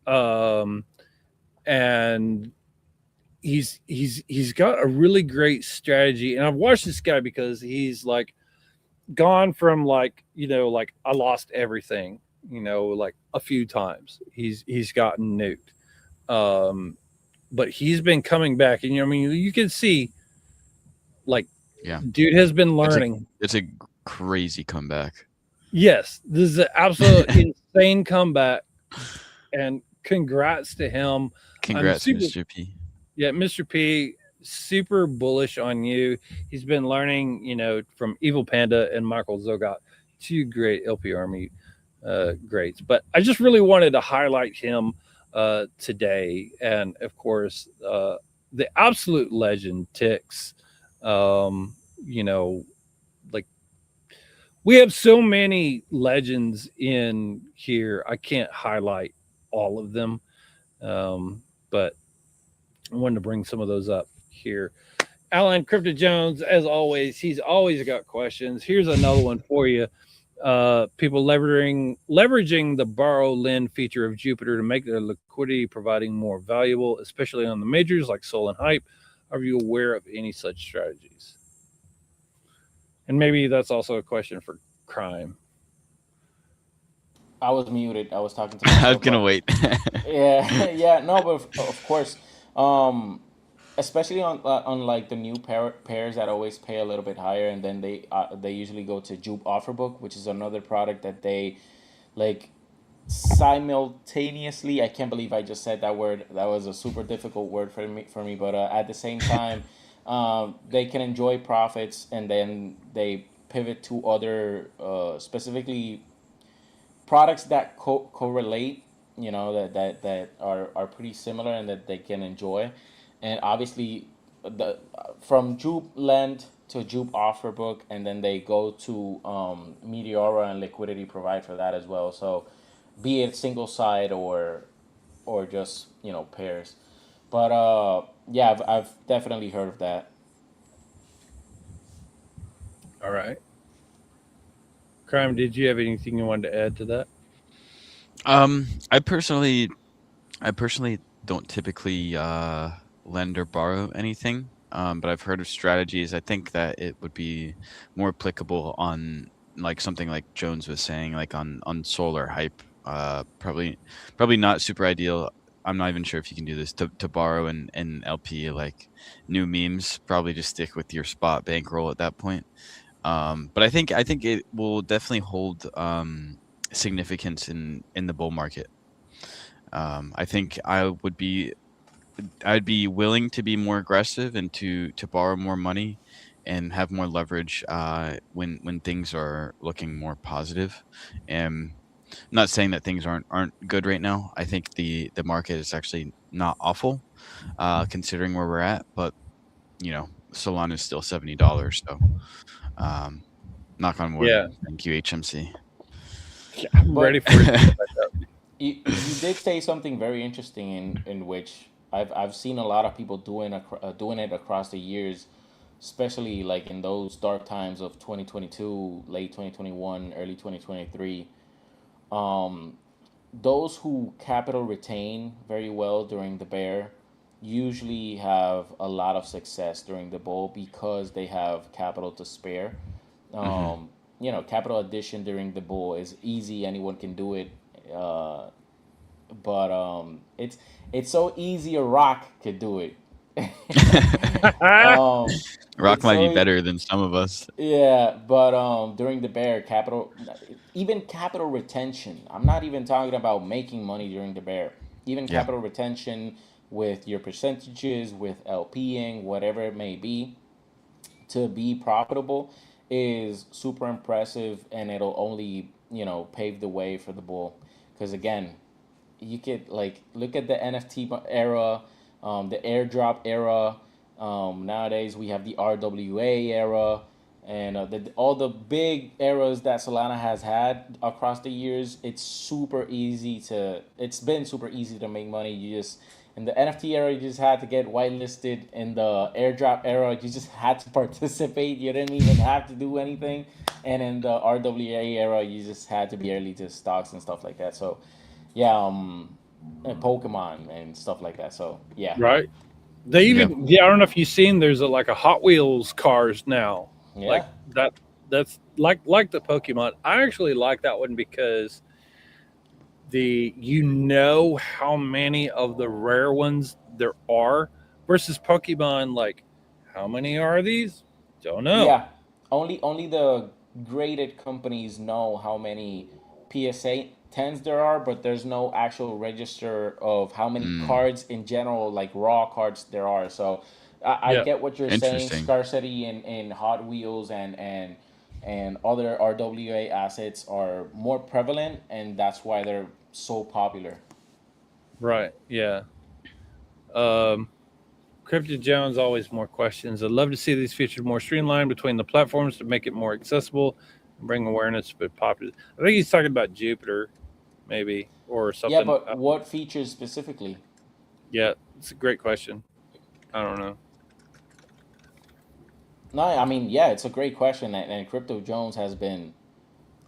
And he's got a really great strategy. And I've watched this guy because he's like gone from like, like I lost everything, like a few times. He's gotten nuked. But he's been coming back, and I mean, you can see, like, Yeah, dude has been learning. It's a crazy comeback. Yes, this is an absolute insane comeback, and congrats to him. Congrats, Mr. P. Yeah, Mr. P, super bullish on you. He's been learning, from Evil Panda and Michael Zogot, two great LP Army greats. But I just really wanted to highlight him today, and of course the absolute legend Tix. Like we have so many legends in here, I can't highlight all of them, but I wanted to bring some of those up here. Alan Crypto Jones, as always, he's always got questions. Here's another one for you. People leveraging the borrow lend feature of Jupiter to make their liquidity providing more valuable, especially on the majors like Sol and Hype. Are you aware of any such strategies? And maybe that's also a question for Crime. I was muted. I was talking to I was myself. gonna wait. Yeah, no, but of course, especially on like the new pairs that always pay a little bit higher, and then they usually go to Jupe Offerbook, which is another product that they like simultaneously. I can't believe I just said that word. That was a super difficult word for me. But at the same time, they can enjoy profits, and then they pivot to other specifically products that correlate that are pretty similar and that they can enjoy. And obviously, the from Jupe lend to Jupe offer book, and then they go to Meteora, and liquidity provide for that as well. So be it single side or just pairs. But yeah, I've definitely heard of that. All right. Crime, did you have anything you wanted to add to that? Um, I personally I personally don't typically lend or borrow anything, but I've heard of strategies. I think that it would be more applicable on like something like Jones was saying, like on solar hype. Probably not super ideal. I'm not even sure if you can do this to borrow and LP like new memes. Probably just stick with your spot bankroll at that point. But I think it will definitely hold significance in the bull market. I think I'd be willing to be more aggressive and to borrow more money and have more leverage when things are looking more positive. And I'm not saying that things aren't good right now. I think the market is actually not awful considering where we're at, but Solana is still $70. So um, knock on wood. Yeah, Thank you, HMC. yeah, I'm ready But for it to go back up. you did say something very interesting in which I've seen a lot of people doing it across the years, especially like in those dark times of 2022, late 2021, early 2023. Um, those who capital retain very well during the bear usually have a lot of success during the bull because they have capital to spare. Hmm. Capital addition during the bull is easy; anyone can do it. Uh, but it's so easy a rock could do it. um, Rock it's might be so better than some of us. yeah, but during the bear capital, even capital retention. I'm not even talking about making money during the bear. Even Yeah. capital retention with your percentages, with LPing, whatever it may be, to be profitable is super impressive, and it'll only pave the way for the bull. Because again, you could like look at the NFT era, the airdrop era. Nowadays we have the RWA era, and all the big eras that Solana has had across the years. It's been super easy to make money. You just in the NFT era, you just had to get whitelisted. In the airdrop era, you just had to participate. You didn't even have to do anything. And in the RWA era, you just had to be early to stocks and stuff like that. So yeah, and Pokemon and stuff like that. So yeah, Right. They Yeah. even, yeah, I don't know if you've seen, there's like a Hot Wheels cars now. Like yeah, that that's like the Pokemon. I actually like that one because how many of the rare ones there are versus Pokemon, like how many are these? Don't know. yeah. Only the graded companies know how many PSA 10s there are, but there's no actual register of how many Mm, cards in general, like raw cards, there are. So I Yeah. get what you're saying. interesting. Scarcity in Hot Wheels and other RWA assets are more prevalent, and that's why they're so popular. Right. Yeah. Um Crypto Jones, always more questions. I'd love to see these features more streamlined between the platforms to make it more accessible and bring awareness but popular. I think he's talking about Jupiter, maybe, or Yeah, something. but what features specifically? Yeah, it's a great question. I don't know. No, I mean, yeah, it's a great question, and Crypto Jones has been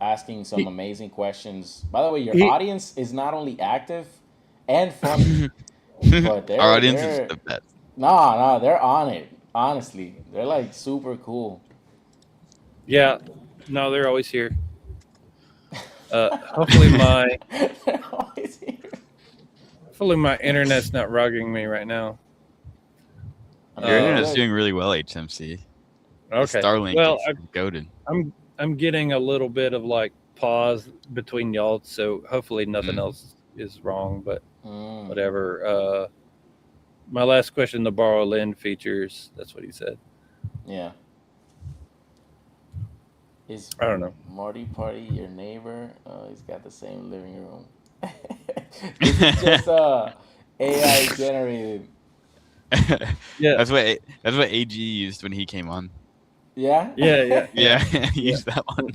asking some He, amazing questions. By the way, your he audience is not only active and funny, but Our they're audience is they're the best. nah, they're on it. Honestly, they're like super cool. yeah, no, they're always here. Hopefully my They're always here. hopefully my internet's not rugging me right now. I Your mean, you're Uh, internet's good. doing really well, HMC. The okay. Starlink Well, is goaded. I'm getting a little bit of like pause between y'all, so hopefully nothing Mm. else is wrong. But Mm, whatever. My last question: the borrow lend features. That's what he said. yeah. Is I don't know. Marty Party your neighbor? He's got the same living room. This is just AI generated. Yeah, that's what AG used when he came on. Yeah. yeah. Yeah, he Yeah. used that one.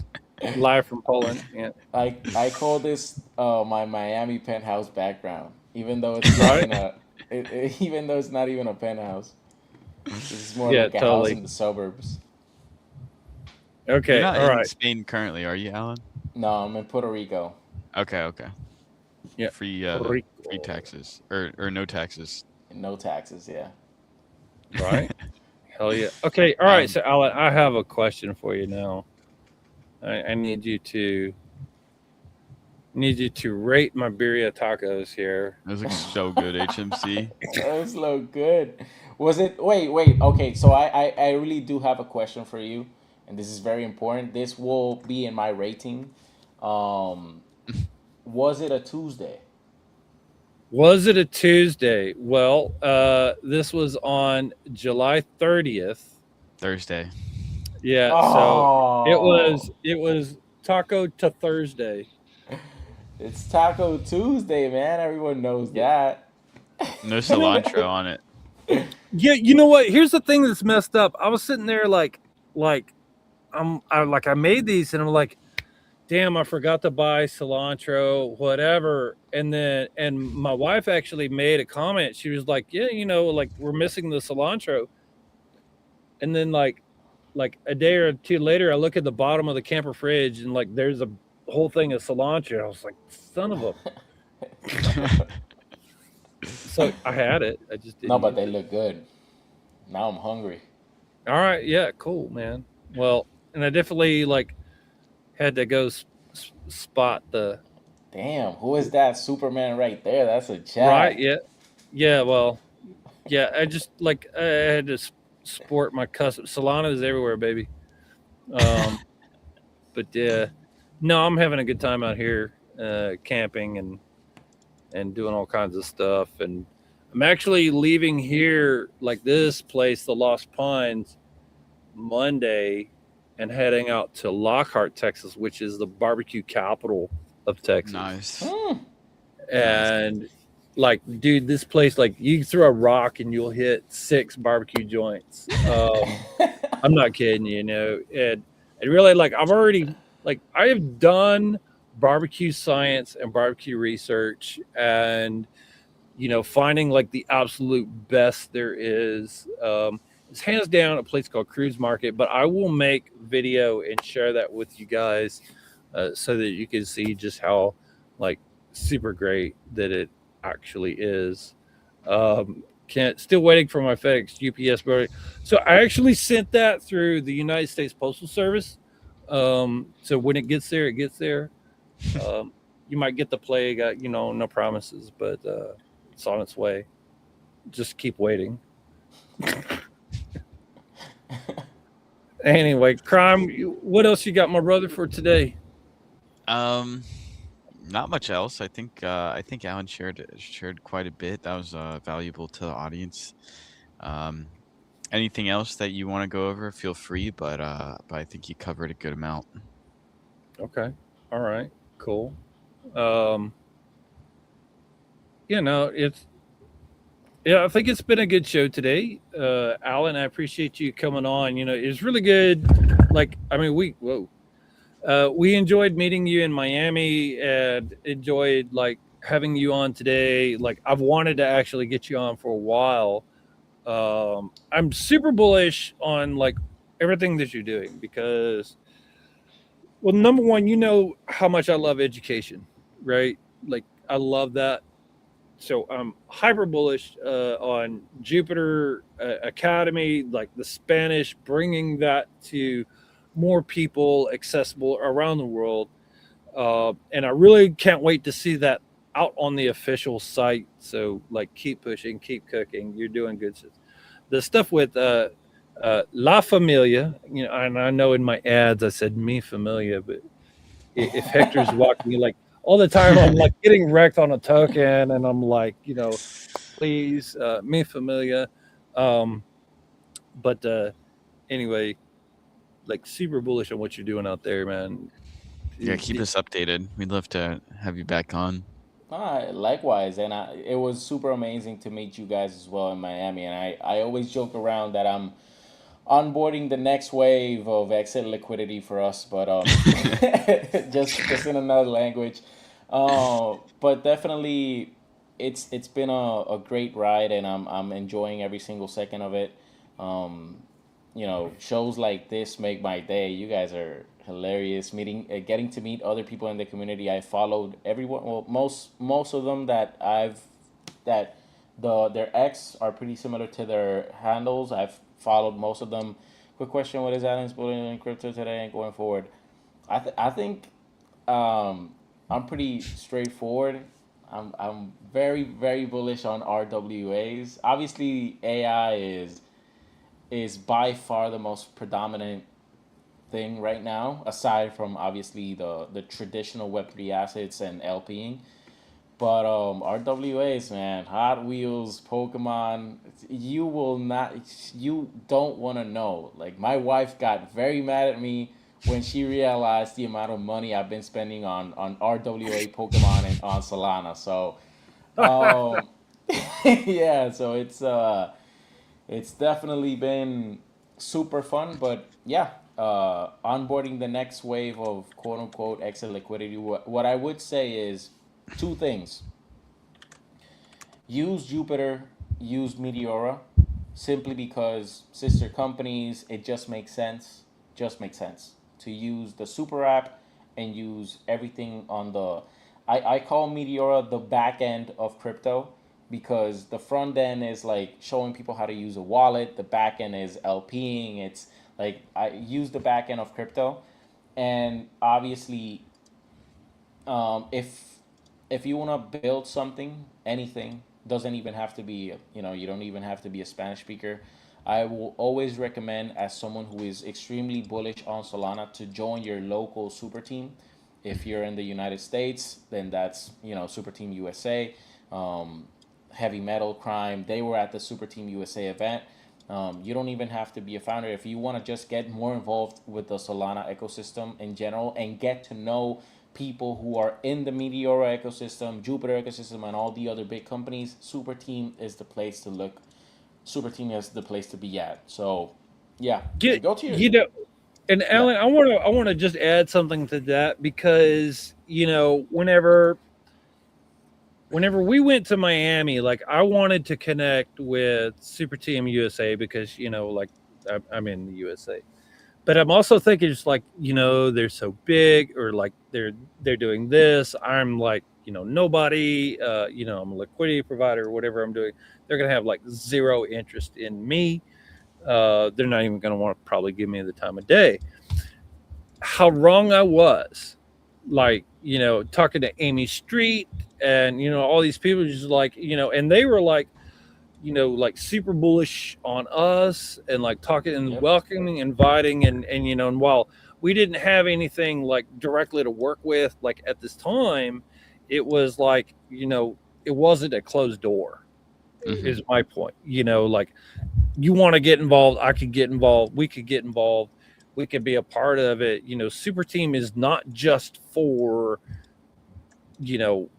Live from Poland. Yeah. I call this my Miami penthouse background, even though it's not Right. in a even though it's not even a penthouse. This is more Yeah. like a house in Totally. the suburbs. You're Okay. not All in right. Spain currently, are you, Alan? No, I'm in Puerto Rico. Okay, okay. Yeah. Free free Rico. taxes or no taxes. No taxes. Yeah. Right. Hell yeah. Okay. All right. Um, So, Alan, I have a question for you now. I need you to rate my birria tacos here. those look so good, HMC. Those look good. Was it? Wait. Okay, so I really do have a question for you, and this is very important. This will be in my rating. Um, was it a Tuesday? Was it a Tuesday? Well, this was on July 30th. Thursday. Yeah. So Oh, it was Taco to Thursday. it's Taco Tuesday, man. Everyone knows Yeah. that. No cilantro on it. Yeah. You know what? Here's the thing that's messed up. I was sitting there like I made these and I'm like, damn, I forgot to buy cilantro, whatever. And my wife actually made a comment. She was like, yeah, like we're missing the cilantro. And then like a day or two later, I look at the bottom of the camper fridge and like there's a whole thing of cilantro. I was like, son of a. So I had it. I just No, didn't but use they it. look good. Now I'm hungry. All right, yeah, cool, man. Well, and I definitely like had to go spot the Damn, who is that Superman right there? That's a right. Jack. Yeah, yeah. Well, yeah. I just like I had to sport my custom. Solana's everywhere, baby. Um, but yeah, no, I'm having a good time out here, camping and doing all kinds of stuff. And I'm actually leaving here, like this place, the Lost Pines, Monday, and heading out to Lockhart, Texas, which is the barbecue capital of Texas. Nice. Hmm. Nice. And like, dude, this place, like, you throw a rock and you'll hit 6 barbecue joints. I'm not kidding you, and really, like, I've already, like, I have done barbecue science and barbecue research, and finding like the absolute best there is. It's hands down a place called Cruise Market, but I will make video and share that with you guys, so that you can see just how like super great that it actually is. Can't still waiting for my FedEx UPS brother. So I actually sent that through the United States Postal Service. So when it gets there, it gets there. Um, you might get the plague, no promises, but it's on its way. Just keep waiting. Anyway, crime. What else you got, my brother, for today? Um, not much else. I think Alan shared quite a bit. That was valuable to the audience. Um, anything else that you want to go over? Feel free, but I think you covered a good amount. Okay. All right. Cool. Um, it's yeah. I think it's been a good show today, Alan. I appreciate you coming on. It's really good. Like, I mean, we enjoyed meeting you in Miami and enjoyed like having you on today. Like, I've wanted to actually get you on for a while. I'm super bullish on like everything that you're doing because, well, number one, you know how much I love education, right? Like, I love that. So I'm hyper bullish on Jupiter Academy, like the Spanish, bringing that to more people, accessible around the world. And I really can't wait to see that out on the official site. So, like, keep pushing, keep cooking. You're doing good. The stuff with La Familia, and I know in my ads I said me familia, but if Hector's walking me like all the time, I'm like getting wrecked on a token, and I'm like, please, me familia. Um, but anyway, like super bullish on what you're doing out there, man. Yeah, keep us updated. We'd love to have you back on. Likewise, and it was super amazing to meet you guys as well in Miami. And I always joke around that I'm onboarding the next wave of exit liquidity for us, but just in another language. But definitely, it's been a great ride, and I'm enjoying every single second of it. Um, Shows like this make my day. You guys are hilarious. Getting to meet other people in the community. I followed everyone. Well, most of them that their X are pretty similar to their handles. I've followed most of them. Quick question: what is Alan's bullion in crypto today and going forward? I think I'm pretty straightforward. I'm very very bullish on RWAs. Obviously, AI is by far the most predominant thing right now, aside from obviously the traditional Web3 assets and LPing. But RWAs, man, Hot Wheels, Pokemon, you will not, you don't want to know. Like my wife got very mad at me when she realized the amount of money I've been spending on RWA, Pokemon, and on Solana. So, um, yeah, so it's definitely been super fun. But yeah, onboarding the next wave of quote unquote exit liquidity. What I would say is two things: use Jupiter, use Meteora, simply because sister companies, it just makes sense. Just makes sense to use the super app and use everything on the. I call Meteora the back end of crypto because the front end is like showing people how to use a wallet. The back end is LPing. It's like I use the back end of crypto, and obviously, if you want to build something, anything, doesn't even have to be, you don't even have to be a Spanish speaker. I will always recommend, as someone who is extremely bullish on Solana, to join your local super team. If you're in the United States, then that's, Super Team USA, Heavy Metal Crime. They were at the Super Team USA event. You don't even have to be a founder. If you want to just get more involved with the Solana ecosystem in general and get to know people who are in the Meteora ecosystem, Jupiter ecosystem, and all the other big companies, Super Team is the place to look. Super Team is the place to be at. So, yeah, Get go to your and yeah, Alan, I want to just add something to that because whenever we went to Miami, like I wanted to connect with Super Team USA because like I'm in the USA, but I'm also thinking it's like they're so big, or like they're doing this. I'm like nobody. I'm a liquidity provider or whatever I'm doing. They're gonna have like zero interest in me. They're not even gonna want to probably give me the time of day. How wrong I was. Like, talking to Amy Street and, all these people just like, and they were like super bullish on us and like talking and yep, welcoming, inviting, and while we didn't have anything like directly to work with, like at this time, it was like, it wasn't a closed door, Hmm. is my point. Like you want to get involved, I could get involved, we could get involved, we could be a part of it. Super Team is not just for, you know,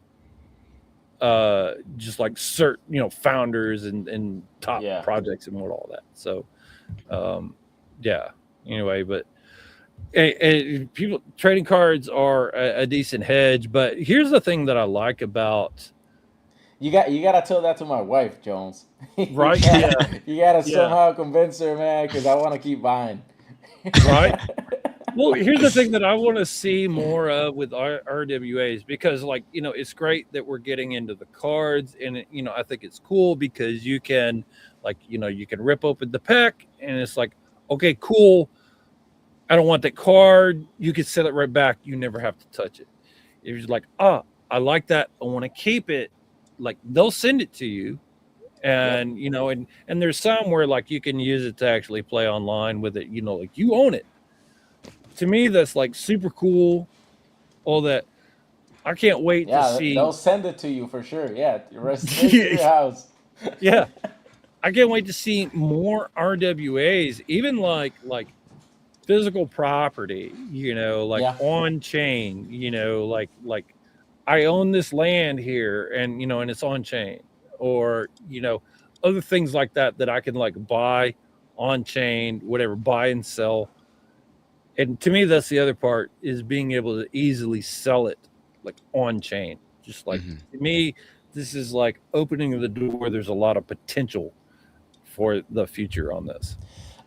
just like certain, founders and top yeah. projects and all that. So, um, yeah. Anyway, but people trading cards are a decent hedge. But here's the thing that I like about You gotta tell that to my wife, Jones. you right, yeah, gotta you gotta yeah, somehow convince her, man, because I want to keep buying. right. Well, here's the thing that I want to see more of with RWAs because, like, it's great that we're getting into the cards, and I think it's cool because you can, like, you can rip open the pack, and it's like, okay, cool. I don't want that card. You can sell it right back. You never have to touch it. If you're like, I like that. I want to keep it. Like, they'll send it to you, Yep. and and there's some where like you can use it to actually play online with it. Like you own it. To me, that's like super cool. All that. I can't wait to Yeah, they'll see. send it to you for sure. Yeah, right straight to your house. Yeah, I can't wait to see more RWAs, even like physical property. Like Yeah. on chain. Like I own this land here, and and it's on chain, or other things like that I can like buy on chain, whatever, buy and sell. And to me, that's the other part, is being able to easily sell it like on chain. Just like Mhm. to me, this is like opening the door. There's a lot of potential for the future on this.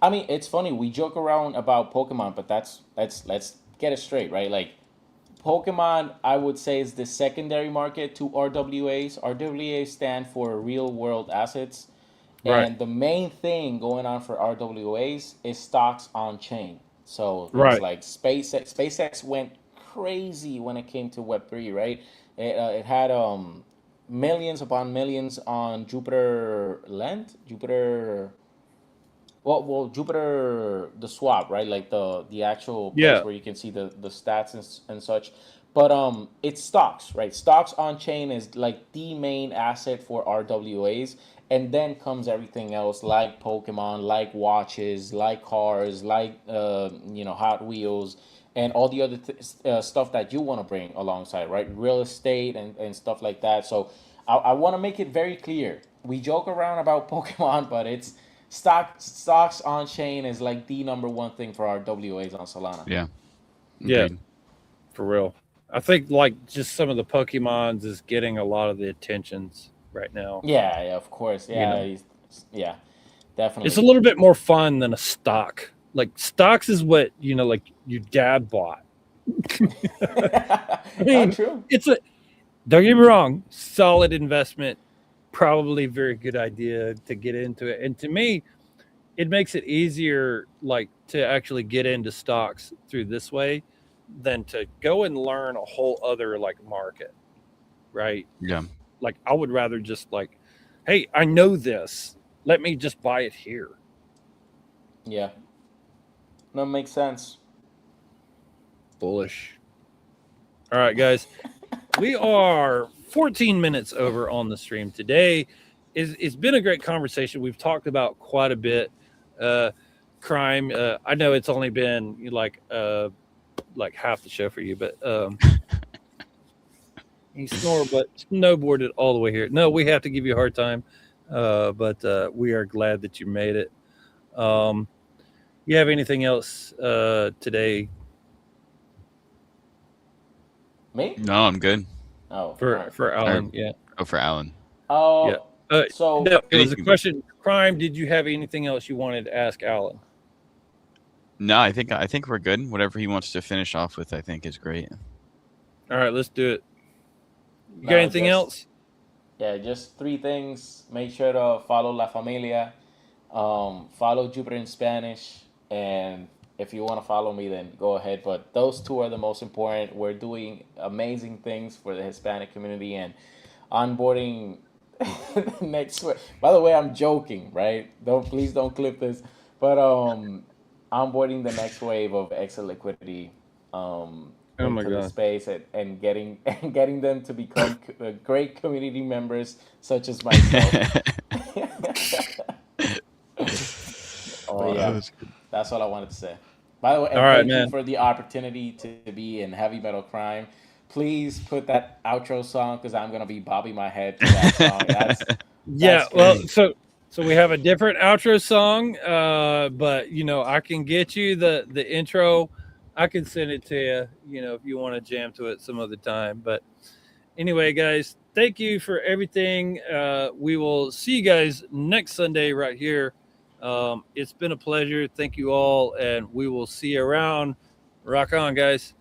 I mean, it's funny. We joke around about Pokemon, but let's get it straight, right? Like Pokemon, I would say, is the secondary market to RWAs. RWAs stand for real world assets. Right. And the main thing going on for RWAs is stocks on chain. So there's Right. like SpaceX. SpaceX went crazy when it came to Web3, right? It had millions upon millions on Jupiter Land, Jupiter. Jupiter, the swap, right? Like the actual place Yeah. where you can see the stats and such. But it's stocks, right? Stocks on chain is like the main asset for RWAs, and then comes everything else like Pokemon, like watches, like cars, like Hot Wheels, and all the other stuff that you want to bring alongside, right? Real estate and stuff like that. So I want to make it very clear. We joke around about Pokemon, but it's stocks on chain is like the number one thing for our WAs on Solana. Yeah. Yeah. Agreed. For real. I think like just some of the Pokemons is getting a lot of the attentions right now. Yeah, of course. You Yeah, know, yeah, it's a definitely. little bit more fun than a stock. Like stocks is what like your dad bought. I Not mean, true. it's a don't get me wrong, solid investment, probably very good idea to get into it. And to me, it makes it easier like to actually get into stocks through this way than to go and learn a whole other like market, right? Yeah. Like I would rather just like, hey, I know this. Let me just buy it here. Yeah, no, makes sense. Bullish. All right, guys. We are 14 minutes over on the stream today. It's been a great conversation. We've talked about quite a bit. Crime. I know it's only been like half the show for you, but he snored, but snowboarded all the way here. No, we have to give you a hard time, but we are glad that you made it. You have anything else today Me? No, I'm good. Oh, for Alan? Yeah. Oh, for Alan. oh. Yeah. So No, it was a Anything- question. Crime. Did you have anything else you wanted to ask Alan? No, I think we're good. Whatever he wants to finish off with, I think is great. All right, let's do it. You got No, anything just- else? yeah, just three things. Make sure to follow La Familia, follow Jupiter in Spanish, and if you want to follow me, then go ahead. But those two are the most important. We're doing amazing things for the Hispanic community and onboarding next. By the way, I'm joking, right? Please don't clip this. But onboarding the next wave of exit liquidity. Oh my Into the God. space and getting them to become great community members such as myself. But yeah, that's all I wanted to say. By the way, and All right, thank man. you for the opportunity to be in Heavy Metal Crime. Please put that outro song because I'm gonna be bobbing my head to that song. Yeah. That's Well, crazy. so we have a different outro song, but I can get you the intro. I can send it to you. If you want to jam to it some other time. But anyway, guys, thank you for everything. We will see you guys next Sunday right here. It's been a pleasure. Thank you all, and we will see you around. Rock on, guys.